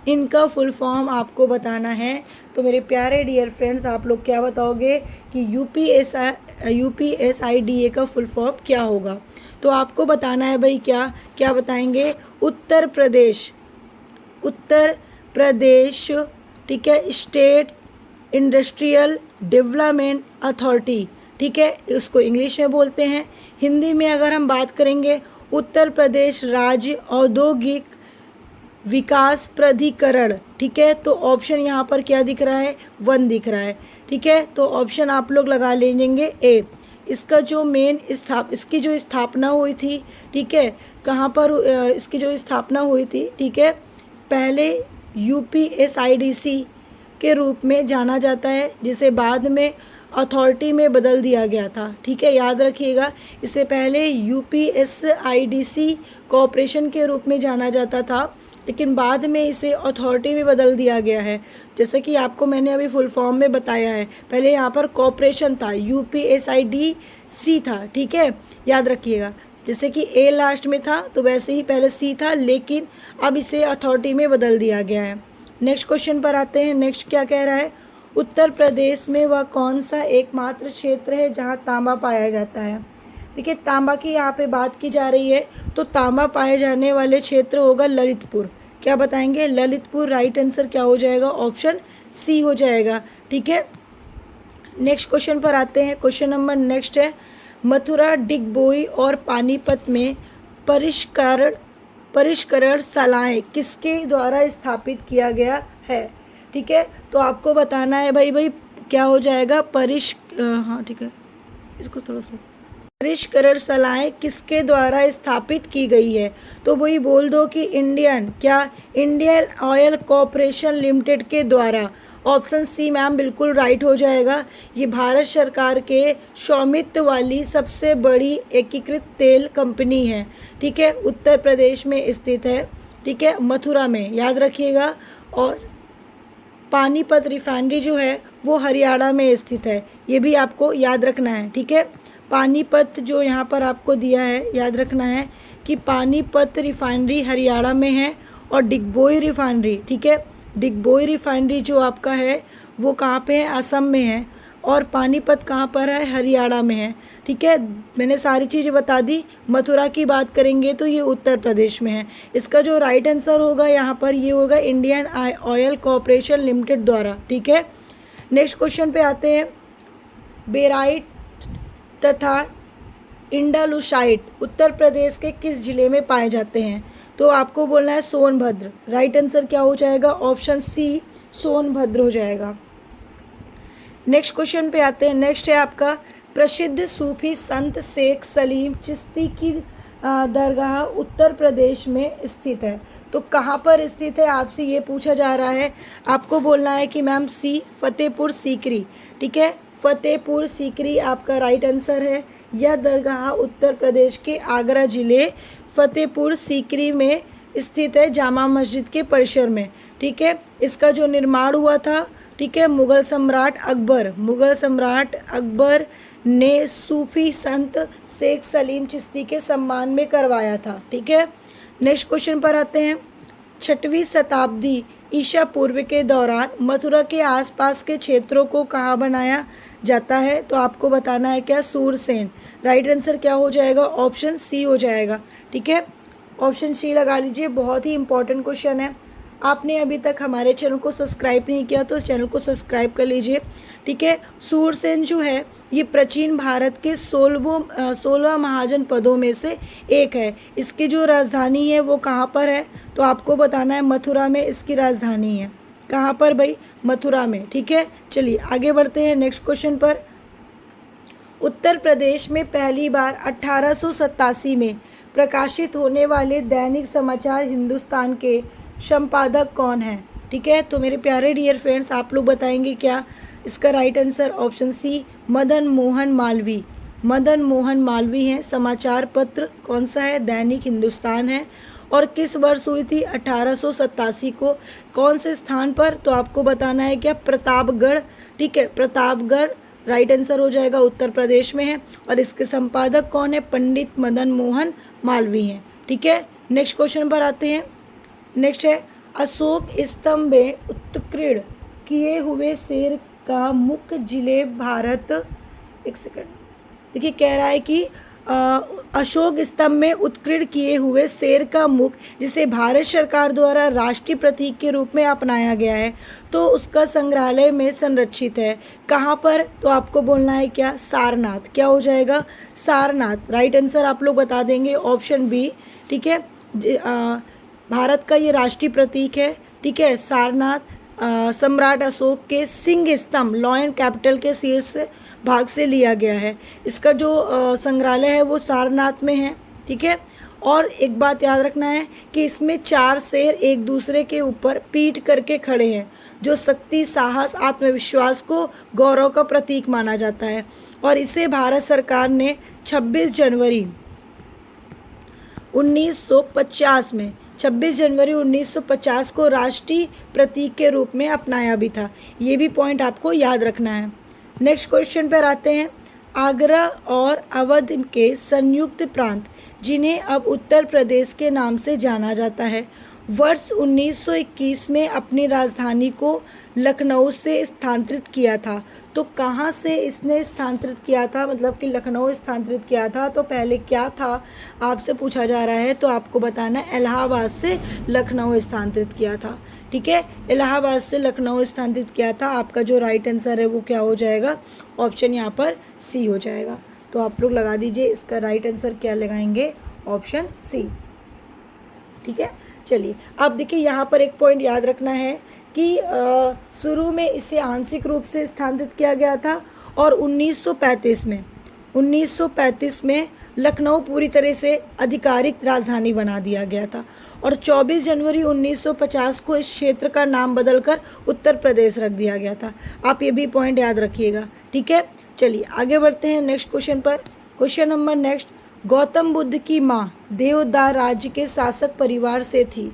इनका फुल फॉर्म आपको बताना है। तो मेरे प्यारे डियर फ्रेंड्स, आप लोग क्या बताओगे कि UPSIDA का फुल फॉर्म क्या होगा। तो आपको बताना है भाई, क्या क्या बताएंगे, उत्तर प्रदेश, ठीक है, स्टेट इंडस्ट्रियल डेवलपमेंट अथॉरिटी। ठीक है, इसको इंग्लिश में बोलते हैं। हिंदी में अगर हम बात करेंगे, उत्तर प्रदेश राज्य औद्योगिक विकास प्राधिकरण। ठीक है, तो ऑप्शन यहाँ पर क्या दिख रहा है, 1 दिख रहा है। ठीक है, तो ऑप्शन आप लोग लगा लेंगे ए। इसका जो इसकी जो स्थापना हुई थी, ठीक है, कहाँ पर इसकी जो स्थापना हुई थी, ठीक है, पहले UPSIDC के रूप में जाना जाता है, जिसे बाद में अथॉरिटी में बदल दिया गया था, ठीक है, याद रखिएगा। इससे पहले UPSIDC कॉरपोरेशन के रूप में जाना जाता था, लेकिन बाद में इसे अथॉरिटी में बदल दिया गया है। जैसे कि आपको मैंने अभी फुल फॉर्म में बताया है, पहले यहाँ पर कॉरपोरेशन था, UPSIDC था, ठीक है, याद रखिएगा। जैसे कि A लास्ट में था तो वैसे ही पहले C था, लेकिन अब इसे अथॉरिटी में बदल दिया गया है। नेक्स्ट क्वेश्चन पर आते हैं। नेक्स्ट क्या कह रहा है, उत्तर प्रदेश में वह कौन सा एकमात्र क्षेत्र है जहाँ तांबा पाया जाता है। देखिए, तांबा की यहाँ पे बात की जा रही है, तो तांबा पाए जाने वाले क्षेत्र होगा ललितपुर। क्या बताएंगे, ललितपुर। राइट आंसर क्या हो जाएगा, ऑप्शन C हो जाएगा, ठीक है। नेक्स्ट क्वेश्चन पर आते हैं। क्वेश्चन नंबर नेक्स्ट है, मथुरा, डिगबोई और पानीपत में परिष्करण शालाएँ किसके द्वारा स्थापित किया गया है, ठीक है। तो आपको बताना है भाई क्या हो जाएगा, हाँ ठीक है, इसको थोड़ा सा परिष्करण शालाएँ किसके द्वारा स्थापित की गई है। तो वही बोल दो कि इंडियन ऑयल कॉरपोरेशन लिमिटेड के द्वारा। ऑप्शन C मैम बिल्कुल राइट हो जाएगा। ये भारत सरकार के स्वामित्व वाली सबसे बड़ी एकीकृत तेल कंपनी है, ठीक है, उत्तर प्रदेश में स्थित है, ठीक है, मथुरा में, याद रखिएगा। और पानीपत रिफाइनरी जो है वो हरियाणा में स्थित है, ये भी आपको याद रखना है, ठीक है। पानीपत जो यहाँ पर आपको दिया है, याद रखना है कि पानीपत रिफाइनरी हरियाणा में है, और डिगबोई रिफाइनरी, ठीक है, डिगबोई रिफाइनरी जो आपका है वो कहाँ पे है, असम में है, और पानीपत कहाँ पर है, हरियाणा में है, ठीक है। मैंने सारी चीज़ें बता दी। मथुरा की बात करेंगे तो ये उत्तर प्रदेश में है। इसका जो राइट आंसर होगा यहाँ पर ये होगा इंडियन ऑयल कॉरपोरेशन लिमिटेड द्वारा, ठीक है। नेक्स्ट क्वेश्चन पे आते हैं। बेराइट तथा इंडालुसाइट उत्तर प्रदेश के किस जिले में पाए जाते हैं। तो आपको बोलना है सोनभद्र। राइट आंसर क्या हो जाएगा, ऑप्शन C सोनभद्र हो जाएगा। नेक्स्ट क्वेश्चन पे आते हैं। नेक्स्ट है आपका, प्रसिद्ध सूफी संत शेख सलीम चिश्ती की दरगाह उत्तर प्रदेश में स्थित है। तो कहाँ पर स्थित है आपसे ये पूछा जा रहा है। आपको बोलना है कि मैम C फतेहपुर सीकरी, ठीक है, फतेहपुर सीकरी आपका राइट आंसर है। यह दरगाह उत्तर प्रदेश के आगरा जिले फतेहपुर सीकरी में स्थित है, जामा मस्जिद के परिसर में, ठीक है। इसका जो निर्माण हुआ था, ठीक है, मुग़ल सम्राट अकबर ने सूफी संत शेख सलीम चिश्ती के सम्मान में करवाया था, ठीक है। नेक्स्ट क्वेश्चन पर आते हैं। 6वीं शताब्दी ईसा पूर्व के दौरान मथुरा के आसपास के क्षेत्रों को कहाँ बनाया जाता है। तो आपको बताना है क्या, सूरसेन। राइट आंसर क्या हो जाएगा, ऑप्शन C हो जाएगा, ठीक है, ऑप्शन C लगा लीजिए। बहुत ही इंपॉर्टेंट क्वेश्चन है। आपने अभी तक हमारे चैनल को सब्सक्राइब नहीं किया तो इस चैनल को सब्सक्राइब कर लीजिए, ठीक है। सूरसेन जो है ये प्राचीन भारत के 16 महाजनपदों में से एक है। इसकी जो राजधानी है वो कहाँ पर है। तो आपको बताना है मथुरा में इसकी राजधानी है। कहाँ पर भाई, मथुरा में, ठीक है। चलिए आगे बढ़ते हैं नेक्स्ट क्वेश्चन पर। उत्तर प्रदेश में पहली बार 1887 में प्रकाशित होने वाले दैनिक समाचार हिंदुस्तान के संपादक कौन है, ठीक है। तो मेरे प्यारे डियर फ्रेंड्स, आप लोग बताएंगे क्या इसका right answer, option C Madan Mohan Malviya हैं। समाचार पत्र कौन सा है, दैनिक हिंदुस्तान है। और किस वर्ष हुई थी, 1887 को। कौन से स्थान पर, तो आपको बताना है क्या, प्रतापगढ़, ठीक है, प्रतापगढ़ राइट आंसर हो जाएगा, उत्तर प्रदेश में है। और इसके संपादक कौन है, पंडित मदन मोहन मालवीय हैं, ठीक है। नेक्स्ट क्वेश्चन पर आते हैं। नेक्स्ट है, अशोक स्तंभ में उत्कीर्ण किए हुए शेर का मुख जिले भारत, एक सेकंड, देखिए कह रहा है कि अशोक स्तंभ में उत्कीर्ण किए हुए शेर का मुख जिसे भारत सरकार द्वारा राष्ट्रीय प्रतीक के रूप में अपनाया गया है, तो उसका संग्रहालय में संरक्षित है। कहाँ पर, तो आपको बोलना है क्या, सारनाथ। क्या हो जाएगा, सारनाथ। राइट आंसर आप लोग बता देंगे, ऑप्शन B, ठीक है। भारत का ये राष्ट्रीय प्रतीक है, ठीक है, सारनाथ सम्राट अशोक के सिंह स्तंभ लॉयन कैपिटल के शीर्ष भाग से लिया गया है। इसका जो संग्रहालय है वो सारनाथ में है, ठीक है। और एक बात याद रखना है कि इसमें 4 शेर एक दूसरे के ऊपर पीठ करके खड़े हैं, जो शक्ति, साहस, आत्मविश्वास को गौरव का प्रतीक माना जाता है। और इसे भारत सरकार ने 26 जनवरी 1950 को राष्ट्रीय प्रतीक के रूप में अपनाया भी था। ये भी पॉइंट आपको याद रखना है। नेक्स्ट क्वेश्चन पर आते हैं। आगरा और अवध के संयुक्त प्रांत, जिन्हें अब उत्तर प्रदेश के नाम से जाना जाता है, वर्ष 1921 में अपनी राजधानी को लखनऊ से स्थानांतरित किया था। तो कहाँ से इसने स्थानांतरित किया था, मतलब कि लखनऊ स्थानांतरित किया था, तो पहले क्या था आपसे पूछा जा रहा है, तो आपको बताना है इलाहाबाद से लखनऊ स्थानांतरित किया था, ठीक है। इलाहाबाद से लखनऊ स्थानांतरित किया था। आपका जो राइट आंसर है वो क्या हो जाएगा, ऑप्शन यहाँ पर सी हो जाएगा। तो आप लोग लगा दीजिए, इसका राइट आंसर क्या लगाएंगे, ऑप्शन सी, ठीक है। चलिए अब देखिए, यहाँ पर एक पॉइंट याद रखना है कि शुरू में इसे आंशिक रूप से स्थानांतरित किया गया था और 1935 में लखनऊ पूरी तरह से आधिकारिक राजधानी बना दिया गया था। और 24 जनवरी 1950 को इस क्षेत्र का नाम बदलकर उत्तर प्रदेश रख दिया गया था। आप ये भी पॉइंट याद रखिएगा, ठीक है। चलिए आगे बढ़ते हैं नेक्स्ट क्वेश्चन पर। Question number next, Gautam Buddha की माँ देवदार राज्य के शासक परिवार से थी,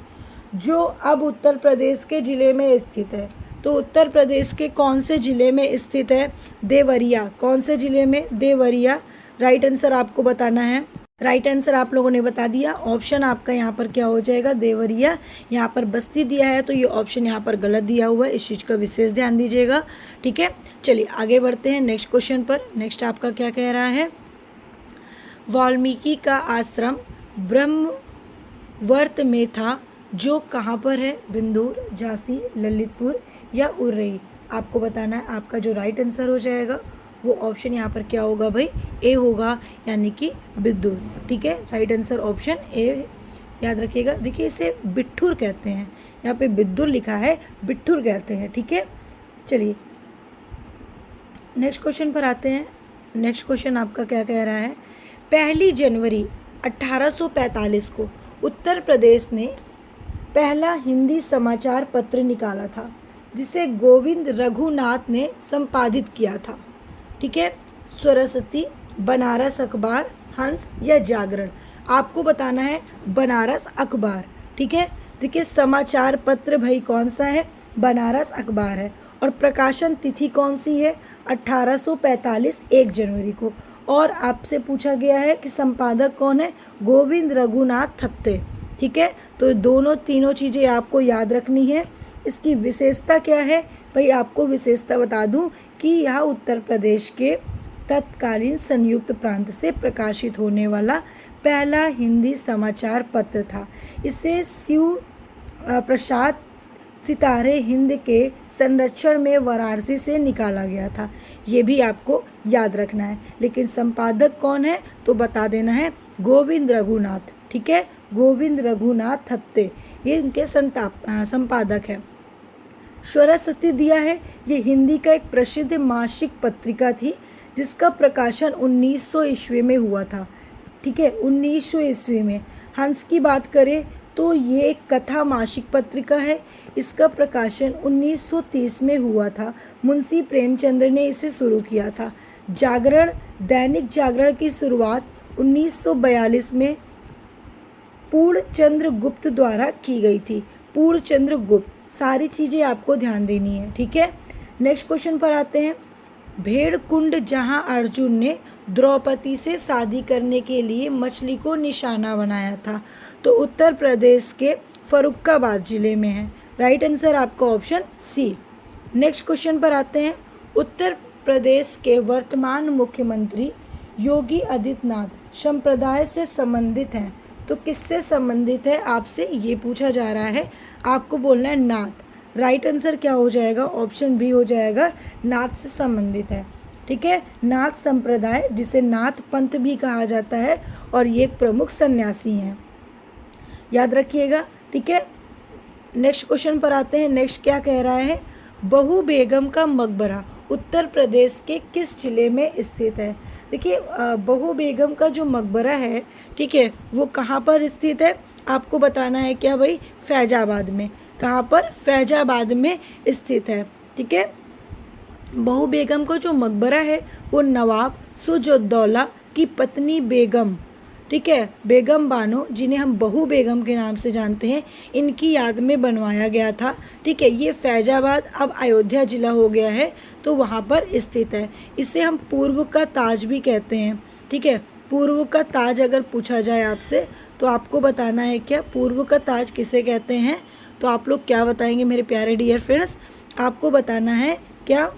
जो अब उत्तर प्रदेश के ज़िले में स्थित है। तो उत्तर प्रदेश के कौन से ज़िले में स्थित है, देवरिया। कौन से ज़िले में, देवरिया। राइट आंसर आपको बताना है। राइट आंसर आप लोगों ने बता दिया। ऑप्शन आपका यहाँ पर क्या हो जाएगा, देवरिया। यहाँ पर बस्ती दिया है तो ये ऑप्शन यहाँ पर गलत दिया हुआ है, इस चीज़ का विशेष ध्यान दीजिएगा, ठीक है। चलिए आगे बढ़ते हैं नेक्स्ट क्वेश्चन पर। नेक्स्ट आपका क्या कह रहा है, वाल्मीकि का आश्रम ब्रह्मवर्त में था, जो कहाँ पर है, बिंदूर, झांसी, ललितपुर या उर्रई। आपको बताना है। आपका जो राइट आंसर हो जाएगा वो ऑप्शन यहाँ पर क्या होगा भाई, ए होगा, यानी कि बिद्दूर, ठीक है। राइट आंसर ऑप्शन ए याद रखिएगा। देखिए इसे बिट्ठूर कहते हैं, यहाँ पे बिद्दूर लिखा है, बिट्ठूर कहते हैं, ठीक है। चलिए नेक्स्ट क्वेश्चन पर आते हैं। नेक्स्ट क्वेश्चन आपका क्या कह रहा है, 1 जनवरी 1845 को उत्तर प्रदेश ने पहला हिंदी समाचार पत्र निकाला था, जिसे गोविंद रघुनाथ ने संपादित किया था, ठीक है। स्वरस्वती, बनारस अखबार, हंस या जागरण। आपको बताना है बनारस अखबार, ठीक है। देखिए समाचार पत्र भाई कौन सा है, बनारस अखबार है। और प्रकाशन तिथि कौन सी है, 1845 1 जनवरी को। और आपसे पूछा गया है कि संपादक कौन है, गोविंद रघुनाथ थत्ते, ठीक है। तो तीनों चीज़ें आपको याद रखनी है। इसकी विशेषता क्या है भाई, आपको विशेषता बता दूं कि यह उत्तर प्रदेश के तत्कालीन संयुक्त प्रांत से प्रकाशित होने वाला पहला हिंदी समाचार पत्र था। इसे शिव प्रसाद सितारे हिंद के संरक्षण में वाराणसी से निकाला गया था। ये भी आपको याद रखना है। लेकिन संपादक कौन है तो बता देना है, गोविंद रघुनाथ, ठीक है। गोविंद रघुनाथ थत्ते ये इनके संपादक है। स्वरस्वती दिया है, ये हिंदी का एक प्रसिद्ध मासिक पत्रिका थी, जिसका प्रकाशन 1900 ईस्वी में हुआ था, ठीक है, 1900 ईस्वी में। हंस की बात करें तो ये एक कथा मासिक पत्रिका है, इसका प्रकाशन 1930 में हुआ था। मुंशी प्रेमचंद्र ने इसे शुरू किया था। जागरण, दैनिक जागरण की शुरुआत 1942 में पूर्णचंद्र गुप्त द्वारा की गई थी। पूर्णचंद्र गुप्त, सारी चीज़ें आपको ध्यान देनी है, ठीक है। नेक्स्ट क्वेश्चन पर आते हैं। भेड़ कुंड, जहां अर्जुन ने द्रौपदी से शादी करने के लिए मछली को निशाना बनाया था, तो उत्तर प्रदेश के फर्रुखाबाद जिले में है। राइट आंसर आपका ऑप्शन सी। नेक्स्ट क्वेश्चन पर आते हैं। उत्तर प्रदेश के वर्तमान मुख्यमंत्री योगी आदित्यनाथ संप्रदाय से संबंधित हैं, तो किससे संबंधित है आपसे ये पूछा जा रहा है। आपको बोलना है नाथ। राइट आंसर क्या हो जाएगा, ऑप्शन बी हो जाएगा, नाथ से संबंधित है, ठीक है। नाथ संप्रदाय, जिसे नाथ पंथ भी कहा जाता है, और ये एक प्रमुख सन्यासी हैं, याद रखिएगा, ठीक है। नेक्स्ट क्वेश्चन पर आते हैं। नेक्स्ट क्या कह रहा है, बहू बेगम का मकबरा उत्तर प्रदेश के किस जिले में स्थित है। देखिए बहू बेगम का जो मकबरा है, ठीक है, वो कहाँ पर स्थित है, आपको बताना है क्या भाई, फैजाबाद में। कहाँ पर, फैजाबाद में स्थित है, ठीक है। बहू बेगम का जो मकबरा है वो नवाब सुजउद्दौला की पत्नी बेगम, ठीक है, बेगम बानो, जिन्हें हम बहू बेगम के नाम से जानते हैं, इनकी याद में बनवाया गया था, ठीक है। ये फैजाबाद अब अयोध्या जिला हो गया है, तो वहाँ पर स्थित है। इसे हम पूर्व का ताज भी कहते हैं, ठीक है। पूर्व का ताज अगर पूछा जाए आपसे तो आपको बताना है क्या, पूर्व का ताज किसे कहते हैं। तो आप लोग क्या बताएंगे मेरे प्यारे डियर फ्रेंड्स, आपको बताना है क्या,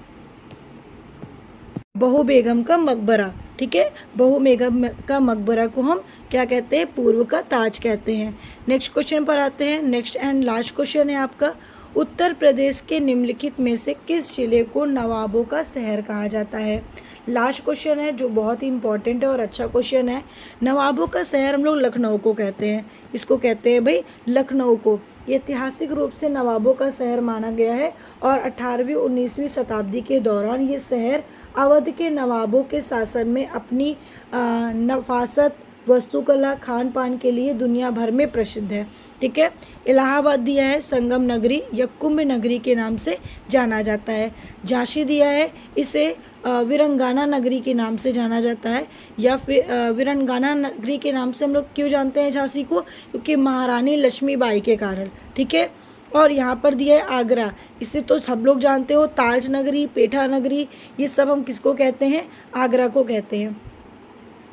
बहू बेगम का मकबरा, ठीक है। बहू बेगम का मकबरा को हम क्या कहते हैं, पूर्व का ताज कहते हैं। नेक्स्ट क्वेश्चन पर आते हैं। नेक्स्ट एंड लास्ट क्वेश्चन है आपका, उत्तर प्रदेश के निम्नलिखित में से किस जिले को नवाबों का शहर कहा जाता है। लास्ट क्वेश्चन है जो बहुत ही इंपॉर्टेंट है और अच्छा क्वेश्चन है। नवाबों का शहर हम लोग लखनऊ को कहते हैं, इसको कहते हैं भाई लखनऊ को। ये ऐतिहासिक रूप से नवाबों का शहर माना गया है और 18वीं-19वीं शताब्दी के दौरान ये शहर अवध के नवाबों के शासन में अपनी नफासत, वास्तुकला, खान पान के लिए दुनिया भर में प्रसिद्ध है, ठीक है। इलाहाबाद दिया है संगम नगरी या कुंभ नगरी के नाम से जाना जाता है। झांसी दिया है, इसे वीरंगाना नगरी के नाम से जाना जाता है, या फिर वीरंगाना नगरी के नाम से हम लोग क्यों जानते हैं झांसी को, क्योंकि महारानी लक्ष्मीबाई के कारण, ठीक है। और यहाँ पर दिया है आगरा, इसे तो सब लोग जानते हो, ताज नगरी, पेठा नगरी, ये सब हम किसको कहते हैं, आगरा को कहते हैं।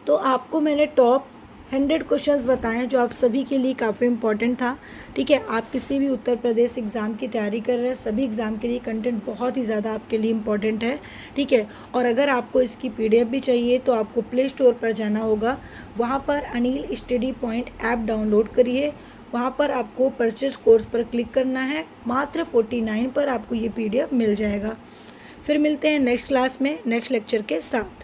तो आपको मैंने टॉप 100 क्वेश्चंस बताए हैं जो आप सभी के लिए काफ़ी इंपॉर्टेंट था, ठीक है। आप किसी भी उत्तर प्रदेश एग्ज़ाम की तैयारी कर रहे हैं, सभी एग्ज़ाम के लिए कंटेंट बहुत ही ज़्यादा आपके लिए इंपॉर्टेंट है, ठीक है। और अगर आपको इसकी PDF भी चाहिए तो आपको प्ले स्टोर पर जाना होगा, वहाँ पर Anil study point app download करिए, वहाँ पर आपको परचेज कोर्स पर क्लिक करना है, मात्र 49 पर आपको ये PDF मिल जाएगा। फिर मिलते हैं नेक्स्ट क्लास में नेक्स्ट लेक्चर के साथ।